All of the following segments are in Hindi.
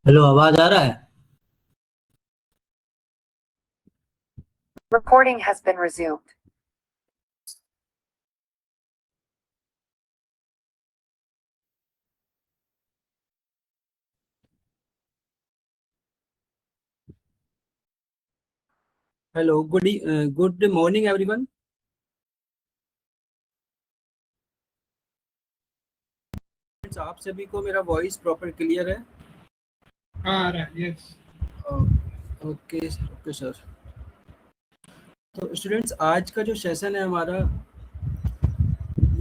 हेलो, आवाज आ रहा है? Recording has been resumed. Hello, good morning everyone. आप सभी को मेरा वॉइस प्रॉपर क्लियर है? हाँ आ रहा है, यस। Okay okay sir. तो स्टूडेंट्स, आज का जो सेशन है हमारा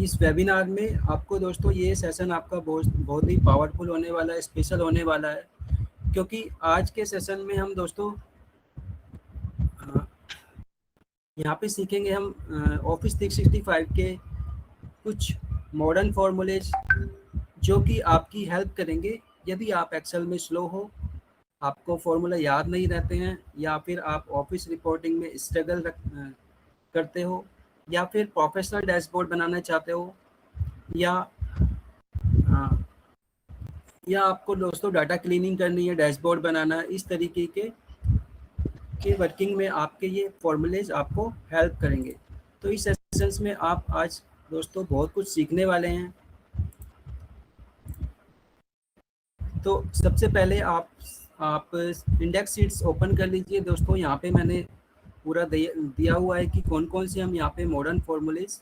इस वेबिनार में, आपको दोस्तों ये सेशन आपका बहुत बहुत ही पावरफुल होने वाला है, स्पेशल होने वाला है, क्योंकि आज के सेशन में हम दोस्तों यहाँ पे सीखेंगे हम ऑफिस 365 के कुछ मॉडर्न फॉर्मूलेज जो कि आपकी हेल्प करेंगे यदि आप एक्सेल में स्लो हो, आपको फॉर्मूला याद नहीं रहते हैं, या फिर आप ऑफिस रिपोर्टिंग में स्ट्रगल करते हो, या फिर प्रोफेशनल डैशबोर्ड बनाना चाहते हो, या या आपको दोस्तों डाटा क्लीनिंग करनी है, डैशबोर्ड बनाना है। इस तरीके के वर्किंग में आपके ये फॉर्मूलेज आपको हेल्प करेंगे। तो इस सेशंस में आप आज दोस्तों बहुत कुछ सीखने वाले हैं। तो सबसे पहले आप इंडेक्स शीट्स ओपन कर लीजिए दोस्तों। यहाँ पे मैंने पूरा दिया हुआ है कि कौन कौन से हम यहाँ पे मॉडर्न फॉर्मूलेज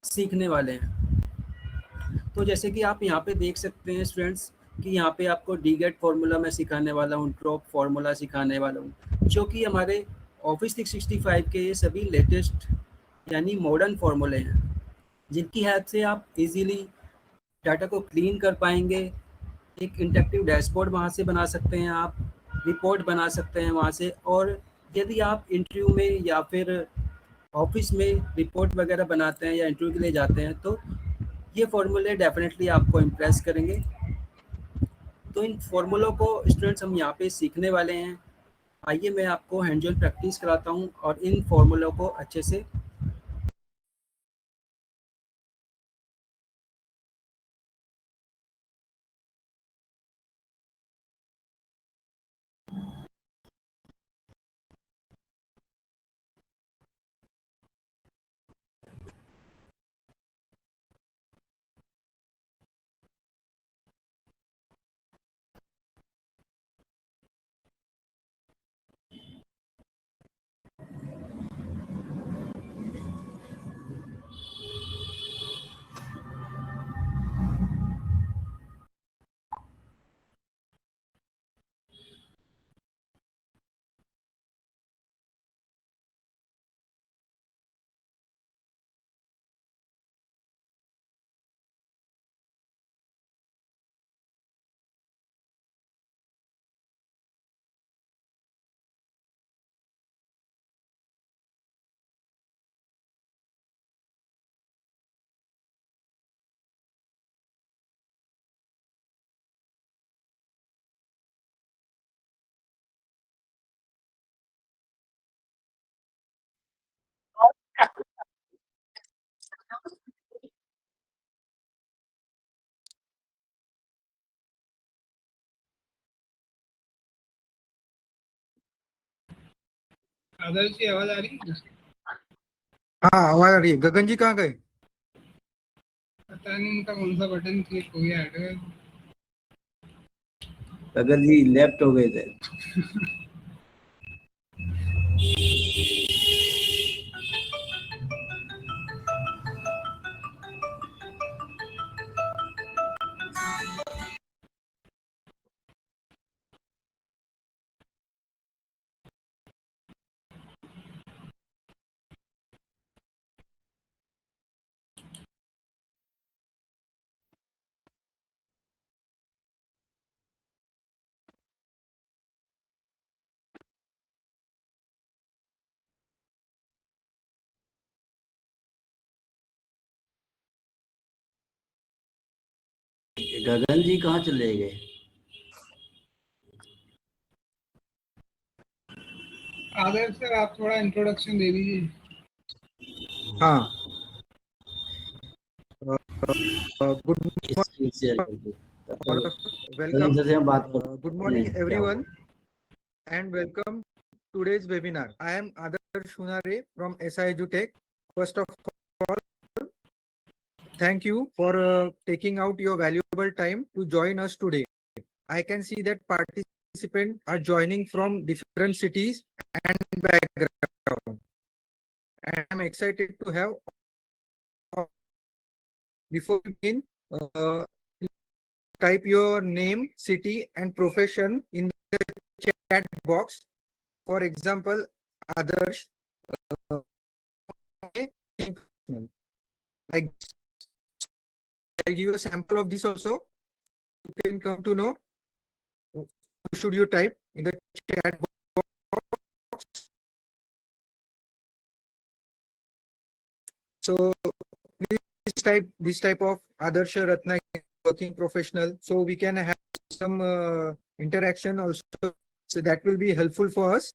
सीखने वाले हैं। तो जैसे कि आप यहाँ पे देख सकते हैं स्टूडेंट्स कि यहाँ पे आपको डीगेट फार्मूला मैं सिखाने वाला हूँ, ड्रॉप फार्मूला सिखाने वाला हूँ, जो कि हमारे ऑफिस 365 के ये सभी लेटेस्ट यानी मॉडर्न फार्मूले हैं, जिनकी हेल्प से आप इजीली डाटा को क्लीन कर पाएंगे। एक इंटरेक्टिव डैशबोर्ड वहाँ से बना सकते हैं, आप रिपोर्ट बना सकते हैं वहाँ से। और यदि आप इंटरव्यू में या फिर ऑफिस में रिपोर्ट वगैरह बनाते हैं या इंटरव्यू के लिए जाते हैं, तो ये फॉर्मूले डेफिनेटली आपको इम्प्रेस करेंगे। तो इन फॉर्मूलों को स्टूडेंट्स हम यहाँ पे सीखने वाले हैं। आइए मैं आपको हैंड्स ऑन प्रैक्टिस कराता हूँ और इन फॉर्मूलों को अच्छे से आदर्श की आवाज आ रही है? हाँ आवाज आ रही है। गगन जी कहाँ गए? पता नहीं उनका कौन सा बटन क्लिक हो गया है। अगर जी लेफ्ट हो गए थे। गगन जी कहाँ चले गए? आदर्श सर आप थोड़ा इंट्रोडक्शन दे दीजिए। हाँ गुड स्क्रीन शेयर कर दो तब तक वेलकम इधर से हम बात गुड करते मॉर्निंग हैं क्या हुआ। Everyone and welcome today's webinar. I am Adarsh Shunare from SI EduTech. First of all, thank you for taking out your valuable time to join us today. I can see that participants are joining from different cities and background. And I'm excited to have. Before we begin, uh, type your name, city, and profession in the chat box. For example, Adarsh. Okay, like I'll give you a sample of this also. You can come to know what should you type in the chat box. So this type of Adarsha Ratna working professional. So we can have some interaction also. So that will be helpful for us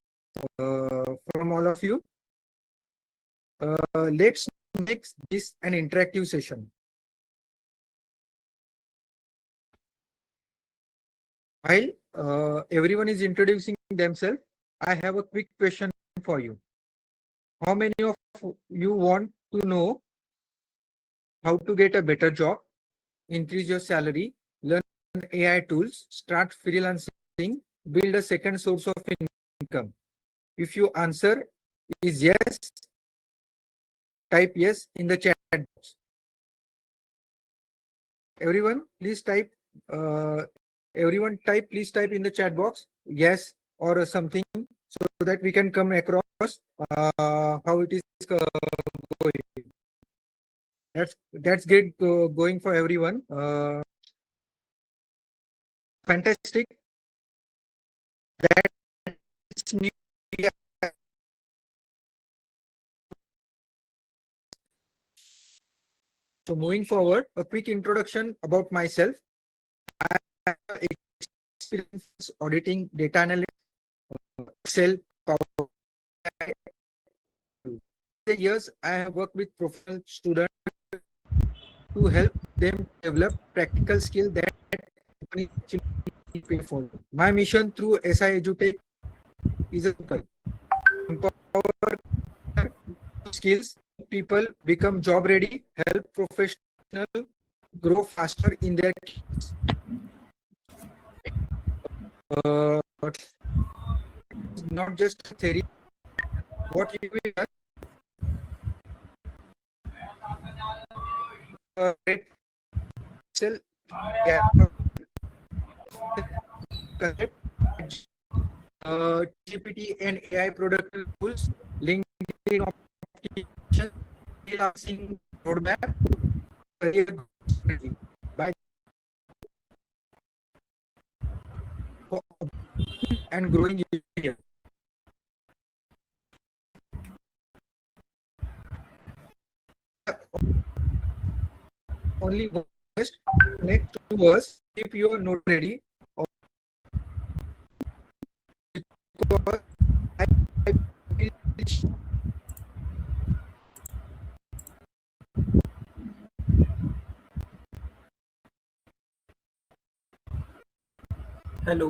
from all of you. Let's make this an interactive session. While everyone is introducing themselves, I have a quick question for you. How many of you want to know how to get a better job, increase your salary, learn AI tools, start freelancing, build a second source of income? If your answer is yes, type yes in the chat box. Everyone, please type. Please type in the chat box yes or something so that we can come across how it is going. That's great going for everyone. Fantastic. That's new. So moving forward, a quick introduction about myself. I have experience auditing, data analytics, Excel, Power. The years I have worked with professional students to help them develop practical skill that company actually pay for. My mission through SI EduTech is simple: empower skills, people become job ready, help professional grow faster in their careers. It's not just theory. What you will learn, Excel, concept, GPT and AI product tools, LinkedIn optimization, freelancing roadmap, career strategy. By and growing area. Only one request, connect to us if you are not ready. Because I will hello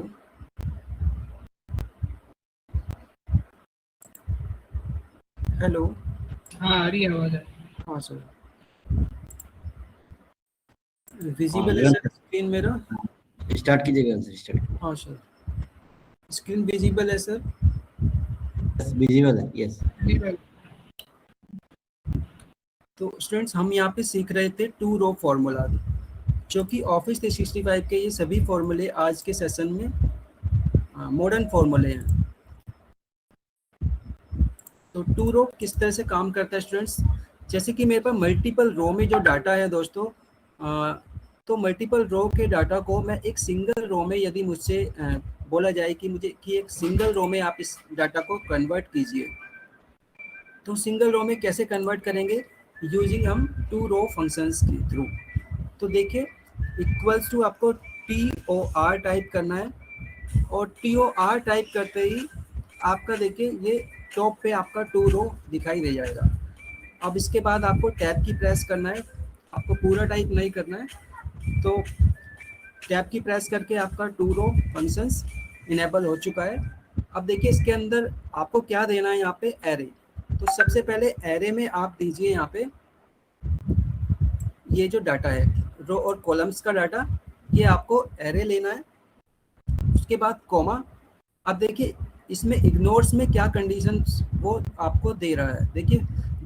hello, हाँ आ रही है आवाज। हाँ सर, विजिबल है सर स्क्रीन मेरा? स्टार्ट कीजिएगा सर, स्टार्ट। हाँ सर, स्क्रीन विजिबल है सर? विजिबल है, यस। तो स्टूडेंट्स हम यहाँ पे सीख रहे थे 2 रो फार्मूला, जो कि ऑफिस 365 के ये सभी फार्मूले आज के सेशन में मॉडर्न फार्मूले हैं। तो 2 रो किस तरह से काम करता है स्टूडेंट्स? जैसे कि मेरे पास मल्टीपल रो में जो डाटा है दोस्तों, तो मल्टीपल रो के डाटा को मैं एक सिंगल रो में, यदि मुझसे बोला जाए कि मुझे कि एक सिंगल रो में आप इस डाटा को कन्वर्ट कीजिए, तो सिंगल रो में कैसे कन्वर्ट करेंगे? यूजिंग हम 2 रो फंक्शंस के थ्रू। तो देखिए, इक्वल्स टू आपको TOR टाइप करना है, और TOR टाइप करते ही आपका देखिए ये टॉप पे आपका 2 रो दिखाई दे जाएगा। अब इसके बाद आपको टैब की प्रेस करना है, आपको पूरा टाइप नहीं करना है, तो टैब की प्रेस करके आपका 2 रो फंक्शंस इनेबल हो चुका है। अब देखिए इसके अंदर आपको क्या देना है, यहाँ पे एरे। तो सबसे पहले एरे में आप दीजिए यहाँ पे ये जो डाटा है, रो और कॉलम्स का डाटा, ये आपको एरे लेना है। उसके बाद कॉमा। अब देखिए इसमें इग्नोर्स में क्या कंडीशन वो आपको दे रहा है। देखिए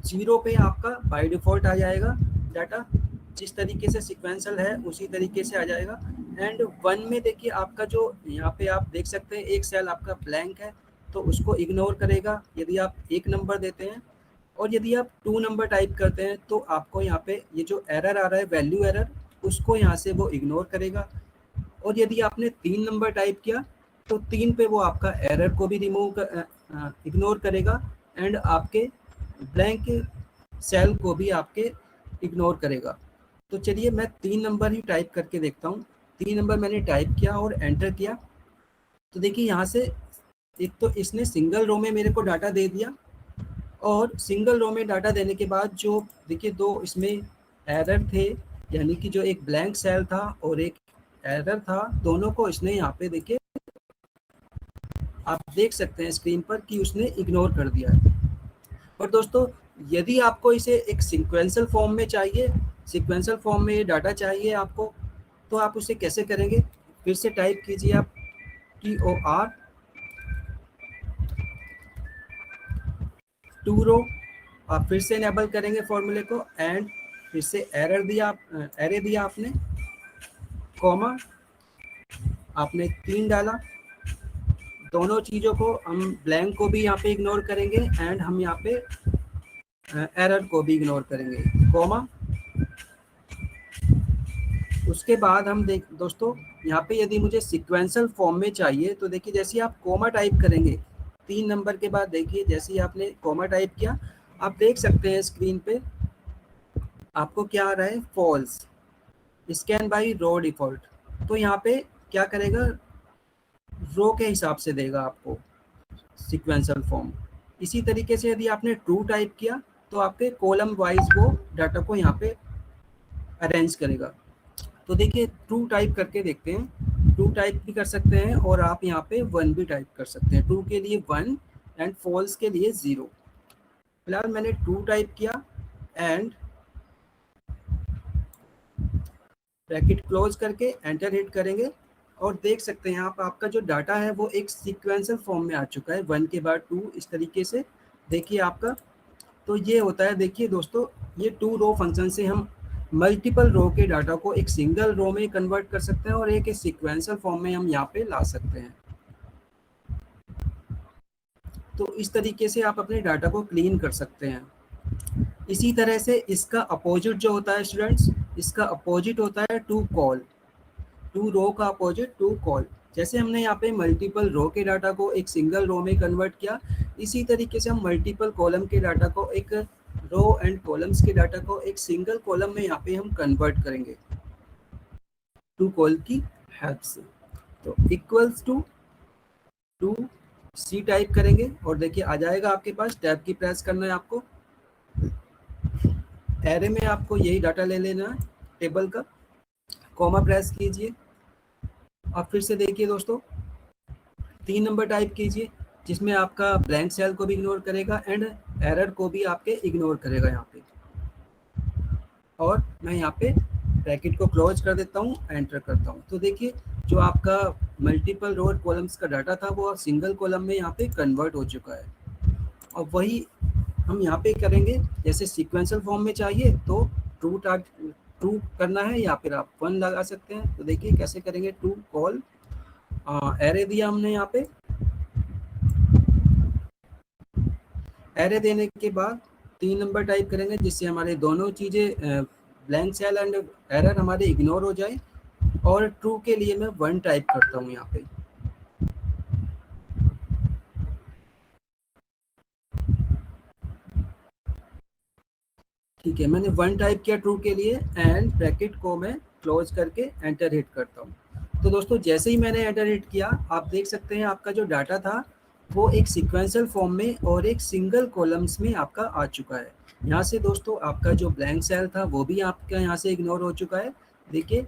0 पे आपका बाय डिफॉल्ट आ जाएगा डाटा, जिस तरीके से सीक्वेंशियल है उसी तरीके से आ जाएगा। एंड 1 में देखिए आपका जो यहाँ पे आप देख सकते हैं एक सेल आपका ब्लैंक है, तो उसको इग्नोर करेगा यदि आप 1 नंबर देते हैं, और यदि आप 2 नंबर टाइप करते हैं तो आपको यहाँ पे ये जो एरर आ रहा है वैल्यू एरर, उसको यहाँ से वो इग्नोर करेगा। और यदि आपने 3 नंबर टाइप किया तो 3 पे वो आपका एरर को भी इग्नोर करेगा, एंड आपके ब्लैंक सेल को भी आपके इग्नोर करेगा। तो चलिए मैं 3 नंबर ही टाइप करके देखता हूँ। 3 नंबर मैंने टाइप किया और एंटर किया, तो देखिए यहाँ से एक तो इसने सिंगल रो में मेरे को डाटा दे दिया, और सिंगल रो में डाटा देने के बाद जो देखिए 2 इसमें एरर थे, यानी कि जो एक ब्लैंक सेल था और एक एरर था, दोनों को इसने यहाँ पे देखिए आप देख सकते हैं स्क्रीन पर कि उसने इग्नोर कर दिया है। और दोस्तों यदि आपको इसे एक सीक्वेंशियल फॉर्म में चाहिए, सीक्वेंशियल फॉर्म में ये डाटा चाहिए आपको, तो आप उसे कैसे करेंगे? फिर से टाइप कीजिए आप TOR 2 रो, आप फिर से इनेबल करेंगे फॉर्मूले को, एंड फिर से एरर दिया, एरे दिया आपने, कॉमा आपने 3 डाला। दोनों चीज़ों को हम ब्लैंक को भी यहाँ पे इग्नोर करेंगे, एंड हम यहाँ पे एरर को भी इग्नोर करेंगे, कॉमा। उसके बाद हम दोस्तों यहाँ पे यदि मुझे सीक्वेंशियल फॉर्म में चाहिए, तो देखिए जैसे आप कॉमा टाइप करेंगे 3 नंबर के बाद, देखिए जैसे ही आपने कॉमा टाइप किया, आप देख सकते हैं स्क्रीन पे आपको क्या आ रहा है, फॉल्स, स्कैन बाय रो डिफॉल्ट। तो यहाँ पे क्या करेगा, रो के हिसाब से देगा आपको सीक्वेंशियल फॉर्म। इसी तरीके से यदि आपने ट्रू टाइप किया तो आपके कॉलम वाइज वो डाटा को यहाँ पे अरेंज करेगा। तो देखिए ट्रू टाइप करके देखते हैं, ट्रू टाइप भी कर सकते हैं और आप यहाँ पे 1 भी टाइप कर सकते हैं। ट्रू के लिए 1 एंड फॉल्स के लिए 0। फिलहाल मैंने ट्रू टाइप किया एंड ब्रैकेट क्लोज करके एंटर हिट करेंगे, और देख सकते हैं आप आपका जो डाटा है वो एक सीक्वेंशियल फॉर्म में आ चुका है, 1 के बाद 2 इस तरीके से देखिए आपका। तो ये होता है, देखिए दोस्तों ये 2 रो फंक्शन से हम मल्टीपल रो के डाटा को एक सिंगल रो में कन्वर्ट कर सकते हैं, और एक सीक्वेंशियल फॉर्म में हम यहाँ पे ला सकते हैं। तो इस तरीके से आप अपने डाटा को क्लीन कर सकते हैं। इसी तरह से इसका अपोजिट जो होता है स्टूडेंट्स, इसका अपोजिट होता है टू कॉल। 2 रो का अपोजिट 2 कॉल। जैसे हमने यहाँ पे मल्टीपल रो के डाटा को एक सिंगल रो में कन्वर्ट किया, इसी तरीके से हम मल्टीपल कॉलम के डाटा को एक रो एंड कॉलम्स के डाटा को एक सिंगल कॉलम में यहाँ पे हम कन्वर्ट करेंगे 2 कॉल की हेल्प से। तो इक्वल्स टू 2C टाइप करेंगे और देखिए आ जाएगा आपके पास। टैब की प्रेस करना है आपको, एरे में आपको यही डाटा ले लेना है टेबल का, कॉमा प्रेस कीजिए। अब फिर से देखिए दोस्तों 3 नंबर टाइप कीजिए जिसमें आपका ब्लैंक सेल को भी इग्नोर करेगा, एंड एरर को भी आपके इग्नोर करेगा यहाँ पे। और मैं यहाँ पे ब्रैकेट को क्लोज कर देता हूँ, एंटर करता हूँ। तो देखिए जो आपका मल्टीपल रो और कॉलम्स का डाटा था वो सिंगल कॉलम में यहाँ पे कन्वर्ट हो चुका है। और वही हम यहाँ पे करेंगे, जैसे सीक्वेंशियल फॉर्म में चाहिए तो ट्रू करना है या फिर आप 1 लगा सकते हैं। तो देखिए कैसे करेंगे, टू कॉल एरे दिया हमने यहाँ पे। एरे देने के बाद 3 नंबर टाइप करेंगे जिससे हमारे दोनों चीज़ें ब्लैंक सेल एंड एरर हमारे इग्नोर हो जाए। और ट्रू के लिए मैं 1 टाइप करता हूँ यहाँ पे। ठीक है, मैंने 1 टाइप किया ट्रू के लिए एंड ब्रैकेट को मैं क्लोज करके एंटर हिट करता हूँ। तो दोस्तों जैसे ही मैंने एंटर हिट किया, आप देख सकते हैं आपका जो डाटा था वो एक सीक्वेंशियल फॉर्म में और एक सिंगल कॉलम्स में आपका आ चुका है। यहाँ से दोस्तों आपका जो ब्लैंक सेल था वो भी आपका यहाँ से इग्नोर हो चुका है, देखिए।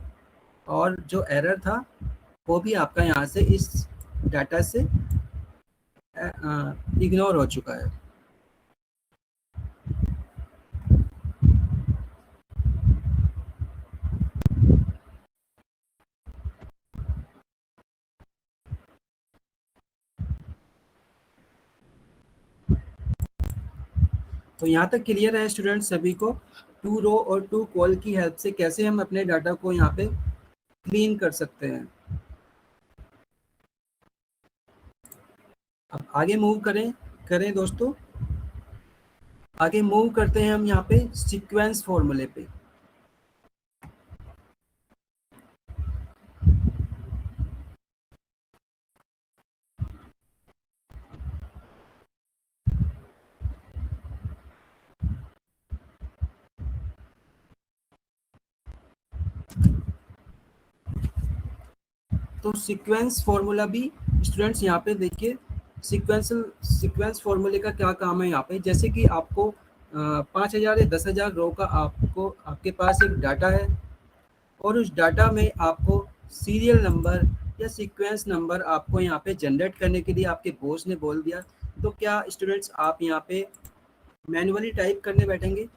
और जो एरर था वो भी आपका यहाँ से इस डाटा से इग्नोर हो चुका है। तो यहाँ तक क्लियर है स्टूडेंट सभी को, 2 रो और 2 कॉल की हेल्प से कैसे हम अपने डाटा को यहाँ पे क्लीन कर सकते हैं। अब आगे मूव करें दोस्तों। आगे मूव करते हैं हम यहाँ पे सीक्वेंस फॉर्मूले पे। तो सीक्वेंस फॉर्मूला भी स्टूडेंट्स यहाँ पे देखिए, सीक्वेंस फॉर्मूले का क्या काम है यहाँ पे। जैसे कि आपको 5000 या 10,000 रो का आपके पास एक डाटा है और उस डाटा में आपको सीरियल नंबर या सीक्वेंस नंबर आपको यहाँ पे जनरेट करने के लिए आपके बॉस ने बोल दिया। तो क्या स्टूडेंट्स आप यहाँ पे मैनुअली टाइप करने बैठेंगे?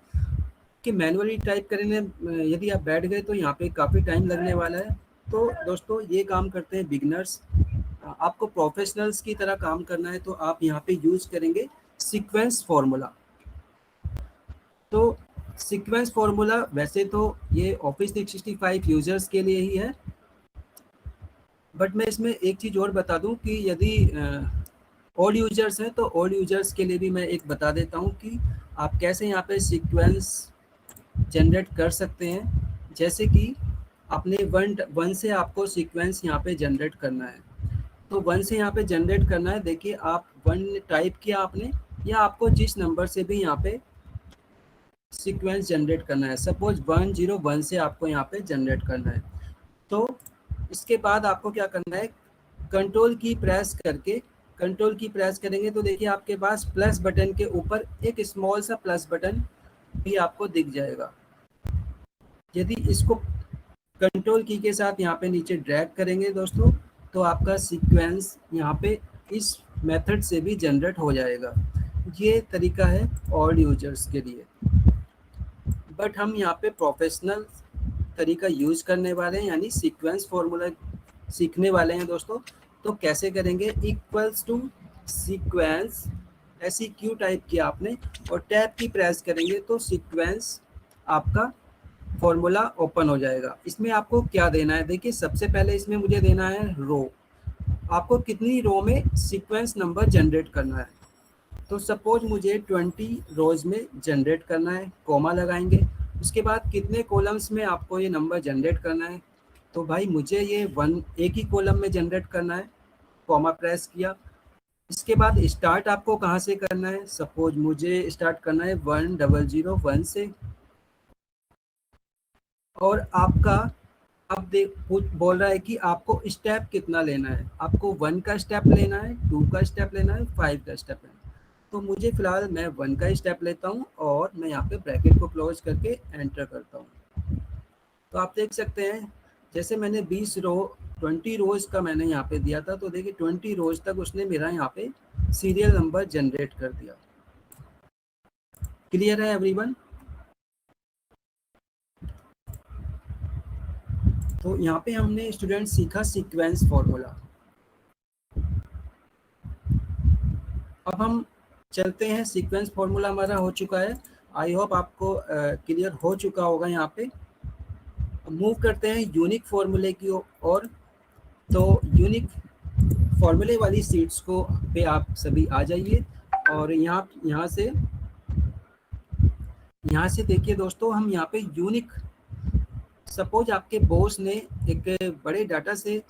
कि मैनुअली टाइप करने यदि आप बैठ गए तो यहाँ पे काफ़ी टाइम लगने वाला है। तो दोस्तों ये काम करते हैं बिगनर्स। आपको प्रोफेशनल्स की तरह काम करना है तो आप यहाँ पे यूज करेंगे सीक्वेंस फॉर्मूला। तो सीक्वेंस फॉर्मूला वैसे तो ये ऑफिस 365 यूजर्स के लिए ही है, बट मैं इसमें एक चीज़ और बता दूं कि यदि ऑल यूजर्स हैं तो ऑल यूजर्स के लिए भी मैं एक बता देता हूं कि आप कैसे यहाँ पे सीक्वेंस जनरेट कर सकते हैं। जैसे कि आपने 1 से आपको सीक्वेंस यहाँ पे जनरेट करना है, तो 1 से यहाँ पे जनरेट करना है। देखिए आप 1 टाइप किया आपने, या आपको जिस नंबर से भी यहाँ पे सीक्वेंस जनरेट करना है, सपोज 101 से आपको यहाँ पे जनरेट करना है। तो इसके बाद आपको क्या करना है, कंट्रोल की प्रेस करेंगे तो देखिए आपके पास प्लस बटन के ऊपर एक स्मॉल सा प्लस बटन भी आपको दिख जाएगा। यदि इसको कंट्रोल की के साथ यहाँ पे नीचे ड्रैग करेंगे दोस्तों तो आपका सीक्वेंस यहाँ पे इस मेथड से भी जनरेट हो जाएगा। ये तरीका है ऑल यूजर्स के लिए, बट हम यहाँ पे प्रोफेशनल तरीका यूज करने वाले हैं, यानी सीक्वेंस फॉर्मूला सीखने वाले हैं दोस्तों। तो कैसे करेंगे, equals to sequence SEQ type किया आपने और टैब की प्रेस करेंगे तो सीक्वेंस आपका फॉर्मूला ओपन हो जाएगा। इसमें आपको क्या देना है, देखिए सबसे पहले इसमें मुझे देना है रो। आपको कितनी रो में सीक्वेंस नंबर जनरेट करना है, तो सपोज मुझे 20 रोज में जनरेट करना है, कॉमा लगाएंगे। उसके बाद कितने कॉलम्स में आपको ये नंबर जनरेट करना है, तो भाई मुझे ये एक ही कॉलम में जनरेट करना है, कॉमा प्रेस किया। इसके बाद स्टार्ट आपको कहाँ से करना है, सपोज मुझे स्टार्ट करना है 1001 से। और आपका अब बोल रहा है कि आपको स्टेप कितना लेना है, आपको 1 का स्टेप लेना है, 2 का स्टेप लेना है, 5 का स्टेप लेना है। तो मुझे फिलहाल मैं 1 का स्टेप लेता हूँ और मैं यहाँ पे ब्रैकेट को क्लोज करके एंटर करता हूँ। तो आप देख सकते हैं जैसे मैंने 20 रोज का मैंने यहाँ पे दिया था, तो देखिए 20 रोज तक उसने मेरा यहाँ पे सीरियल नंबर जनरेट कर दिया। क्लियर है एवरीवन? तो यहाँ पे हमने स्टूडेंट सीखा सीक्वेंस फॉर्मूला। अब हम चलते हैं, सीक्वेंस फॉर्मूला हमारा हो चुका है, आई होप आपको क्लियर हो चुका होगा। यहाँ पे मूव करते हैं यूनिक फॉर्मूले की ओर। तो यूनिक फॉर्मूले वाली सीट्स को पे आप सभी आ जाइए, और यहाँ से देखिए दोस्तों, हम यहाँ पे यूनिक, सपोज आपके बॉस ने एक बड़े डाटा से,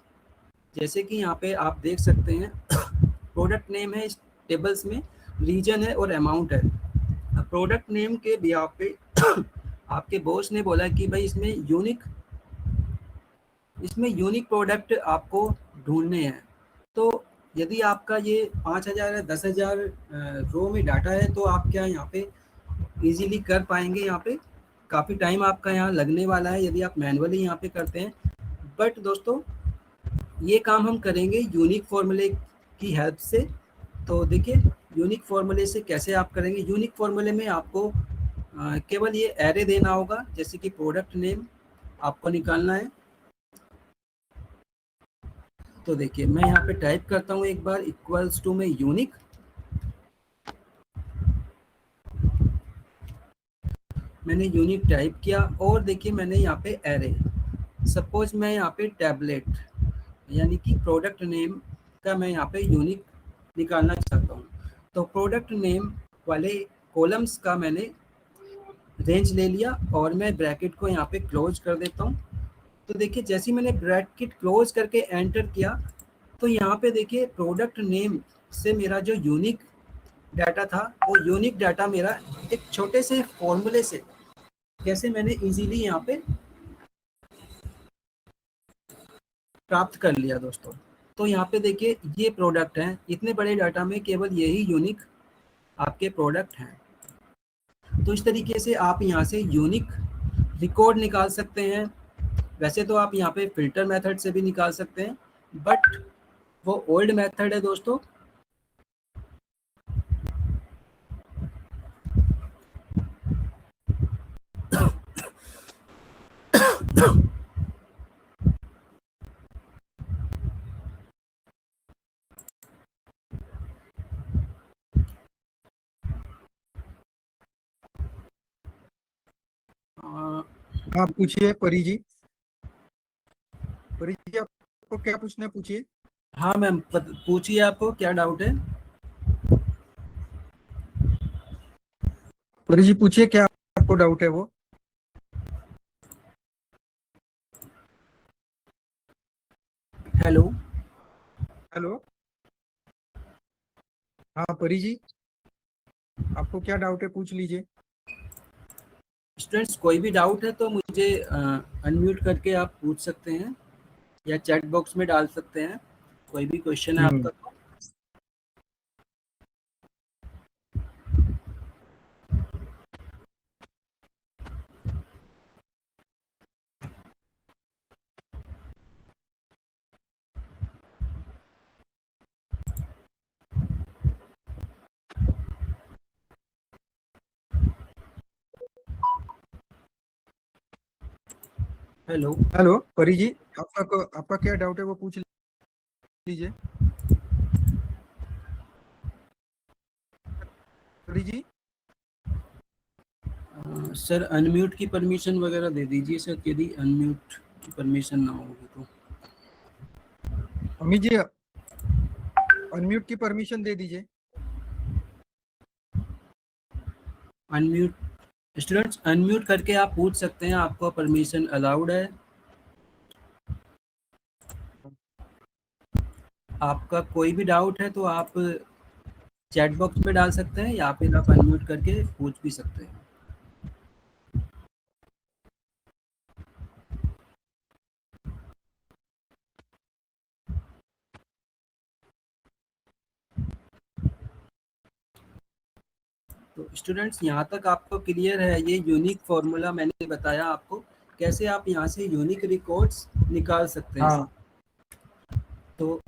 जैसे कि यहाँ पे आप देख सकते हैं प्रोडक्ट नेम है, टेबल्स में रीजन है और अमाउंट है। प्रोडक्ट नेम के बिहाफ पे आपके बॉस ने बोला कि भाई इसमें यूनिक प्रोडक्ट आपको ढूंढने हैं। तो यदि आपका ये 5000 या 10,000 रो में डाटा है, तो आप क्या यहाँ पे इजीली कर पाएंगे? यहाँ पे काफ़ी टाइम आपका यहाँ लगने वाला है यदि आप मैनुअली यहाँ पे करते हैं। बट दोस्तों ये काम हम करेंगे यूनिक फॉर्मूले की हेल्प से। तो देखिए यूनिक फॉर्मूले से कैसे आप करेंगे। यूनिक फॉर्मूले में आपको केवल ये एरे देना होगा, जैसे कि प्रोडक्ट नेम आपको निकालना है। तो देखिए मैं यहाँ पे टाइप करता हूँ एक बार, इक्वल्स टू में यूनिक, मैंने यूनिक टाइप किया, और देखिए मैंने यहाँ पे एरे, सपोज मैं यहाँ पे टैबलेट यानी कि प्रोडक्ट नेम का मैं यहाँ पे यूनिक निकालना चाहता हूँ। तो प्रोडक्ट नेम वाले कॉलम्स का मैंने रेंज ले लिया, और मैं ब्रैकेट को यहाँ पे क्लोज कर देता हूँ। तो देखिए जैसे ही मैंने ब्रैकेट क्लोज करके एंटर किया, तो यहाँ पे देखिए प्रोडक्ट नेम से मेरा जो यूनिक डाटा था, वो यूनिक डाटा मेरा एक छोटे से फॉर्मूले से कैसे मैंने इजीली यहाँ पे प्राप्त कर लिया दोस्तों। तो यहाँ पे देखिए ये प्रोडक्ट हैं, इतने बड़े डाटा में केवल यही यूनिक आपके प्रोडक्ट हैं। तो इस तरीके से आप यहाँ से यूनिक रिकॉर्ड निकाल सकते हैं। वैसे तो आप यहाँ पे फिल्टर मेथड से भी निकाल सकते हैं, बट वो ओल्ड मेथड है दोस्तों। हाँ पूछिए परी जी। परी जी आपको क्या पूछना है, पूछिए। हाँ मैम पूछिए, आपको क्या डाउट है? परी जी पूछिए, क्या आपको डाउट है वो। हेलो हेलो, हाँ परी जी आपको क्या डाउट है, पूछ लीजिए। स्टूडेंट्स, कोई भी डाउट है तो मुझे अनम्यूट करके आप पूछ सकते हैं, या चैट बॉक्स में डाल सकते हैं। कोई भी क्वेश्चन है आपका तो। हेलो हेलो परी जी, आपका क्या डाउट है वो पूछ लीजिए। परी जी सर अनम्यूट की परमिशन वगैरह दे दीजिए सर, यदि अनम्यूट की परमिशन ना होगी तो। अमित जी अनम्यूट की परमिशन दे दीजिए। अनम्यूट, स्टूडेंट्स अनम्यूट करके आप पूछ सकते हैं, आपको परमिशन अलाउड है। आपका कोई भी डाउट है तो आप चैट बॉक्स में डाल सकते हैं, या फिर आप अनम्यूट करके पूछ भी सकते हैं। तो स्टूडेंट्स यहाँ तक आपको क्लियर है? ये यूनिक फॉर्मूला मैंने बताया आपको, कैसे आप यहाँ से यूनिक रिकॉर्ड्स निकाल सकते हैं। हाँ तो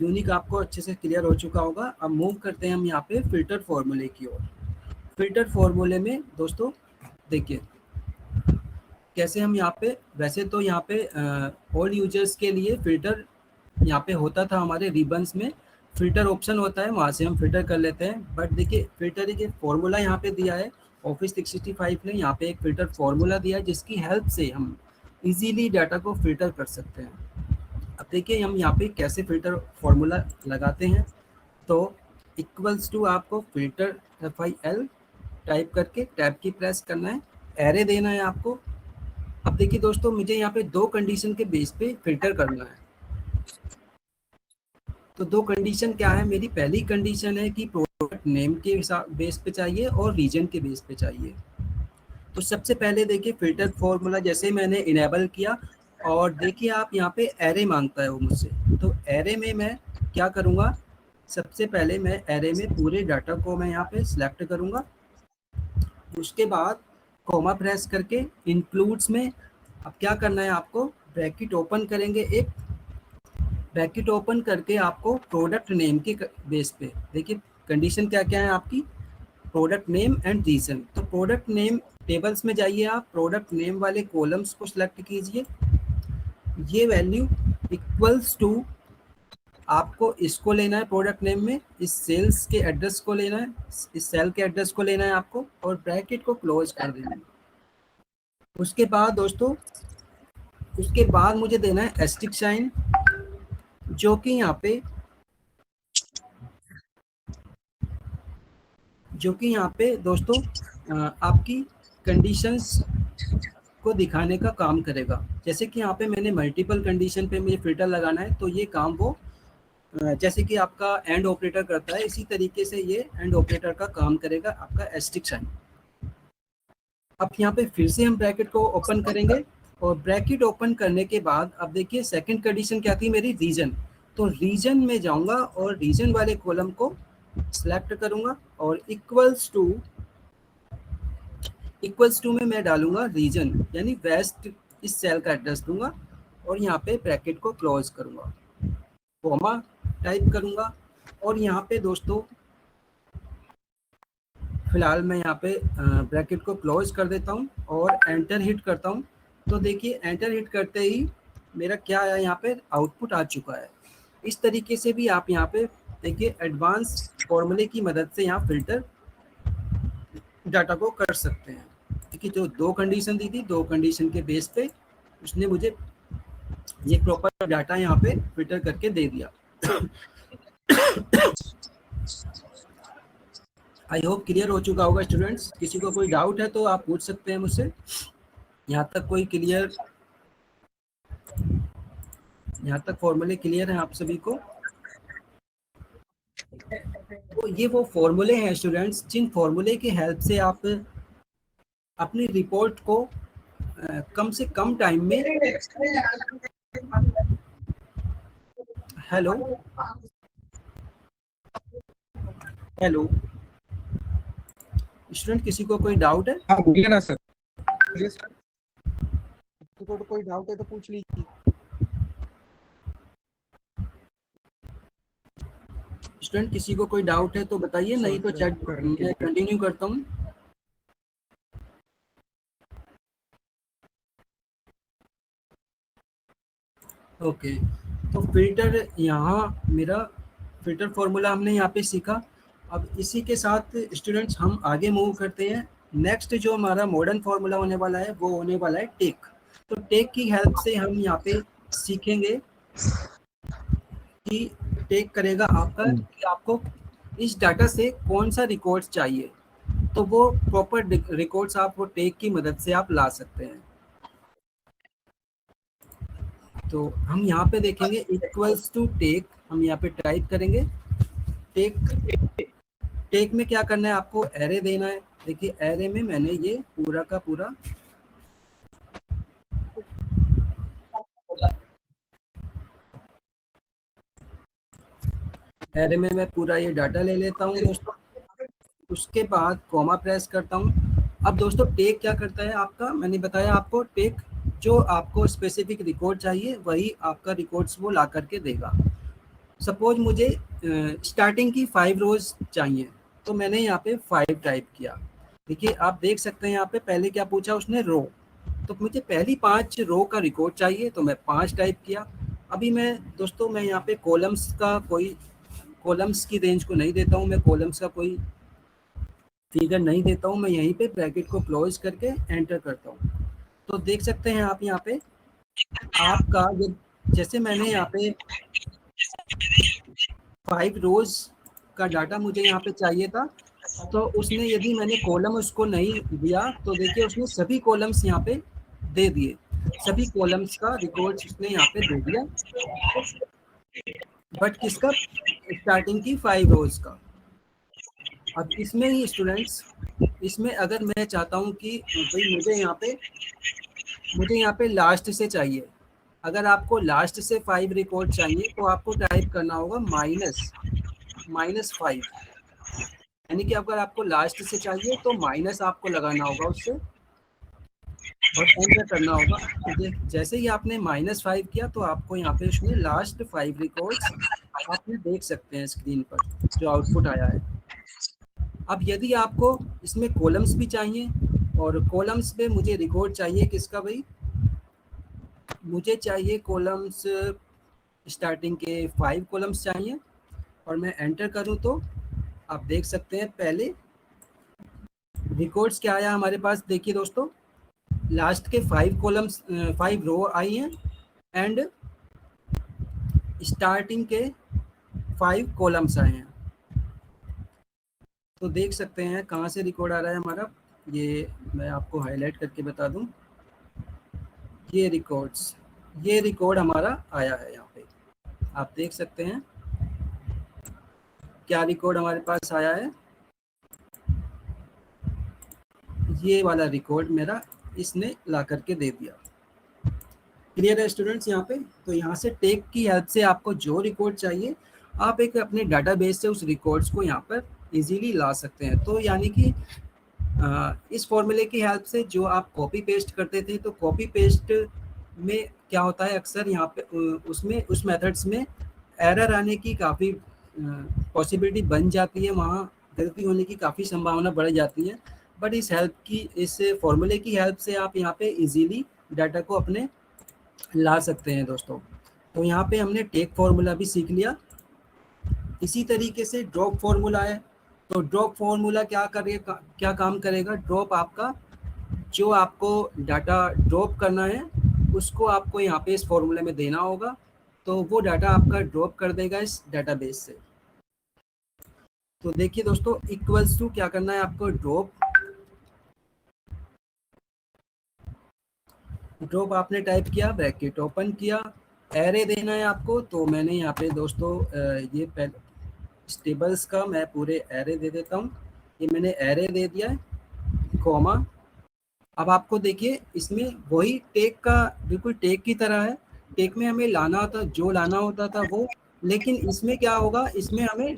यूनिक आपको अच्छे से क्लियर हो चुका होगा। अब मूव करते हैं हम यहाँ पे फिल्टर फॉर्मूले की ओर। फिल्टर फॉर्मूले में दोस्तों देखिए कैसे हम यहाँ पे, वैसे तो यहाँ पे ऑल यूजर्स के लिए फिल्टर यहाँ पे होता था, हमारे रिबन्स में फिल्टर ऑप्शन होता है, वहाँ से हम फिल्टर कर लेते हैं। बट देखिए फिल्टर के फॉर्मूला यहाँ पे दिया है, ऑफिस 365 ने यहाँ पे एक फिल्टर फॉर्मूला दिया है जिसकी हेल्प से हम इजीली डाटा को फिल्टर कर सकते हैं। अब देखिए हम यहाँ पे कैसे फिल्टर फॉर्मूला लगाते हैं। तो इक्वल्स टू आपको फिल्टर FIL टाइप करके टैब की प्रेस करना है, एरे देना है आपको। अब देखिए दोस्तों मुझे यहाँ पे दो कंडीशन के बेस पे फिल्टर करना है। तो दो कंडीशन क्या है, मेरी पहली कंडीशन है कि प्रोडक्ट नेम के बेस पे चाहिए और रीजन के बेस पे चाहिए। तो सबसे पहले देखिए फिल्टर फॉर्मूला जैसे मैंने इनेबल किया और देखिए आप यहाँ पे एरे मांगता है वो मुझसे। तो एरे में मैं क्या करूँगा, सबसे पहले मैं एरे में पूरे डाटा को मैं यहाँ पे सिलेक्ट करूँगा। उसके बाद कॉमा प्रेस करके इंक्लूड्स में अब क्या करना है आपको, ब्रैकेट ओपन करेंगे, एक ब्रैकेट ओपन करके आपको प्रोडक्ट नेम के बेस पे देखिए कंडीशन क्या क्या है आपकी, प्रोडक्ट नेम एंड रीजन। तो प्रोडक्ट नेम टेबल्स में जाइए, आप प्रोडक्ट नेम वाले कॉलम्स को सिलेक्ट कीजिए, ये वैल्यू इक्वल्स टू आपको इसको लेना है प्रोडक्ट नेम में, इस सेल्स के एड्रेस को लेना है, इस सेल के एड्रेस को लेना है आपको और ब्रैकेट को क्लोज कर देना है। उसके बाद दोस्तों उसके बाद मुझे देना है एस्टिक साइन, जो कि यहाँ पे दोस्तों आपकी कंडीशंस को दिखाने का काम करेगा। जैसे कि यहाँ पे मैंने मल्टीपल कंडीशन पे मुझे फिल्टर लगाना है, तो ये काम वो जैसे कि आपका एंड ऑपरेटर करता है, इसी तरीके से ये एंड ऑपरेटर का काम करेगा आपका एस्टिक साइन। अब यहाँ पे फिर से हम ब्रैकेट को ओपन करेंगे और ब्रैकेट ओपन करने के बाद अब देखिए सेकंड कंडीशन क्या थी मेरी, रीजन। तो रीजन में जाऊंगा और रीजन वाले कॉलम को सिलेक्ट करूंगा और इक्वल्स टू में मैं डालूंगा रीजन यानी वेस्ट, इस सेल का एड्रेस दूंगा और यहाँ पे ब्रैकेट को क्लोज करूंगा, कॉमा टाइप करूंगा और यहाँ पे दोस्तों फिलहाल मैं यहाँ पे ब्रैकेट को क्लोज कर देता हूँ और एंटर हिट करता हूँ। तो देखिए एंटर हिट करते ही मेरा क्या आया, यहाँ पे आउटपुट आ चुका है। इस तरीके से भी आप यहाँ पे देखिए एडवांस फॉर्मूले की मदद से यहाँ फिल्टर डाटा को कर सकते हैं। देखिए जो दो कंडीशन दी थी, दो कंडीशन के बेस पे उसने मुझे ये प्रॉपर डाटा यहाँ पे फिल्टर करके दे दिया। आई होप क्लियर हो चुका होगा स्टूडेंट्स। किसी को कोई डाउट है तो आप पूछ सकते हैं मुझसे। यहाँ तक कोई क्लियर, यहाँ तक फॉर्मूले क्लियर हैं आप सभी को? तो ये वो फॉर्मूले हैं स्टूडेंट्स जिन फॉर्मूले की हेल्प से आप अपनी रिपोर्ट को कम से कम टाइम में, हेलो स्टूडेंट, किसी को कोई डाउट है? हाँ बोलिए ना सर। सर किसी को कोई डाउट है तो पूछ लीजिए। स्टूडेंट किसी को कोई डाउट है तो बताइए, नहीं तो चैट मैं कंटिन्यू करता हूँ। ओके, तो फिल्टर, यहाँ मेरा फिल्टर फॉर्मूला हमने यहाँ पे सीखा। अब इसी के साथ स्टूडेंट्स हम आगे मूव करते हैं। नेक्स्ट जो हमारा मॉडर्न फॉर्मूला होने वाला है वो होने वाला है टेक। तो टेक की हेल्प से हम यहाँ पे सीखेंगे कि टेक करेगा आपका कि आपको इस डाटा से कौन सा रिकॉर्ड चाहिए, तो वो प्रॉपर रिकॉर्ड्स आप वो टेक की मदद से आप ला सकते हैं। तो हम यहाँ पे देखेंगे इक्वल्स टू टेक, हम यहाँ पे टाइप करेंगे टेक में क्या करना है, आपको एरे देना है। देखिए एरे में मैंने ये पूरा का पूरा एरे में मैं पूरा ये डाटा ले लेता हूँ दोस्तों। उसके बाद कॉमा प्रेस करता हूँ। अब दोस्तों टेक क्या करता है आपका, मैंने बताया आपको टेक जो आपको स्पेसिफिक रिकॉर्ड चाहिए वही आपका रिकॉर्ड्स वो ला करके देगा। सपोज मुझे स्टार्टिंग की 5 रोज चाहिए, तो मैंने यहाँ पे 5 टाइप किया। देखिए आप देख सकते हैं यहाँ पे पहले क्या पूछा उसने, रो। तो मुझे पहली 5 रो का रिकॉर्ड चाहिए, तो मैं 5 टाइप किया। अभी मैं दोस्तों मैं यहाँ पे कॉलम्स का कोई कॉलम्स की रेंज को नहीं देता हूँ, मैं कॉलम्स का कोई फिगर नहीं देता हूँ, मैं यहीं पे ब्रैकेट को क्लोज करके एंटर करता हूँ। तो देख सकते हैं आप यहाँ पे आपका जैसे मैंने यहाँ पे 5 रोज का डाटा मुझे यहाँ पे चाहिए था, तो उसने यदि मैंने कॉलम उसको नहीं दिया तो देखिए उसने सभी कॉलम्स यहाँ पे दे दिए, सभी कॉलम्स का रिकॉर्ड उसने यहाँ पे दे दिया, बट किसका, स्टार्टिंग की 5 रोज का। अब इसमें ही स्टूडेंट्स, इसमें अगर मैं चाहता हूँ कि भाई मुझे यहाँ पे लास्ट से चाहिए, अगर आपको लास्ट से 5 रिकॉर्ड चाहिए तो आपको टाइप करना होगा -5, यानी कि अगर आपको लास्ट से चाहिए तो माइनस आपको लगाना होगा उससे और एंटर करना होगा। तो जैसे ही आपने -5 किया तो आपको यहाँ पे उसमें लास्ट 5 रिकॉर्ड्स आपने देख सकते हैं स्क्रीन पर जो आउटपुट आया है। अब यदि आपको इसमें कॉलम्स भी चाहिए, और कॉलम्स पे मुझे रिकॉर्ड चाहिए किसका भाई, मुझे चाहिए कॉलम्स स्टार्टिंग के 5 कॉलम्स चाहिए, और मैं एंटर करूं तो आप देख सकते हैं पहले रिकॉर्ड्स क्या आया हमारे पास। देखिए दोस्तों लास्ट के 5 कॉलम्स 5 रो आई हैं एंड स्टार्टिंग के 5 कॉलम्स आए हैं। तो देख सकते हैं कहाँ से रिकॉर्ड आ रहा है हमारा, ये मैं आपको हाईलाइट करके बता दूं, ये रिकॉर्ड हमारा आया है यहाँ पे, आप देख सकते हैं क्या रिकॉर्ड हमारे पास आया है, ये वाला रिकॉर्ड मेरा इसने ला करके दे दिया। क्लियर है स्टूडेंट्स यहाँ पे। तो यहाँ से टेक की हेल्प से आपको जो रिकॉर्ड चाहिए आप एक अपने डाटाबेस से उस रिकॉर्ड्स को यहाँ पर इजीली ला सकते हैं। तो यानी कि इस फॉर्मूले की हेल्प से जो आप कॉपी पेस्ट करते थे, तो कॉपी पेस्ट में क्या होता है अक्सर यहाँ पे उसमें उस मेथड्स में एरर आने की काफ़ी पॉसिबिलिटी बन जाती है, वहाँ गलती होने की काफ़ी संभावना बढ़ जाती है। बट इस फॉर्मूले की हेल्प से आप यहाँ पे इजीली डाटा को अपने ला सकते हैं दोस्तों। तो यहाँ पे हमने टेक फॉर्मूला भी सीख लिया। इसी तरीके से ड्रॉप फॉर्मूला है, तो ड्रॉप फॉर्मूला क्या काम करेगा, ड्रॉप आपका जो आपको डाटा ड्रॉप करना है उसको आपको यहाँ पे इस फॉर्मूले में देना होगा, तो वो डाटा आपका ड्रॉप कर देगा इस डाटाबेस से। तो देखिए दोस्तों इक्वल्स टू क्या करना है आपको, ड्रॉप आपने टाइप किया, ब्रैकेट ओपन किया, एरे देना है आपको। तो मैंने यहाँ पे दोस्तों ये टेबल्स का मैं पूरे एरे दे देता हूँ, ये मैंने एरे दे दिया है, कॉमा। अब आपको देखिए इसमें वही टेक का बिल्कुल टेक की तरह है, टेक में हमें लाना होता था वो, लेकिन इसमें क्या होगा, इसमें हमें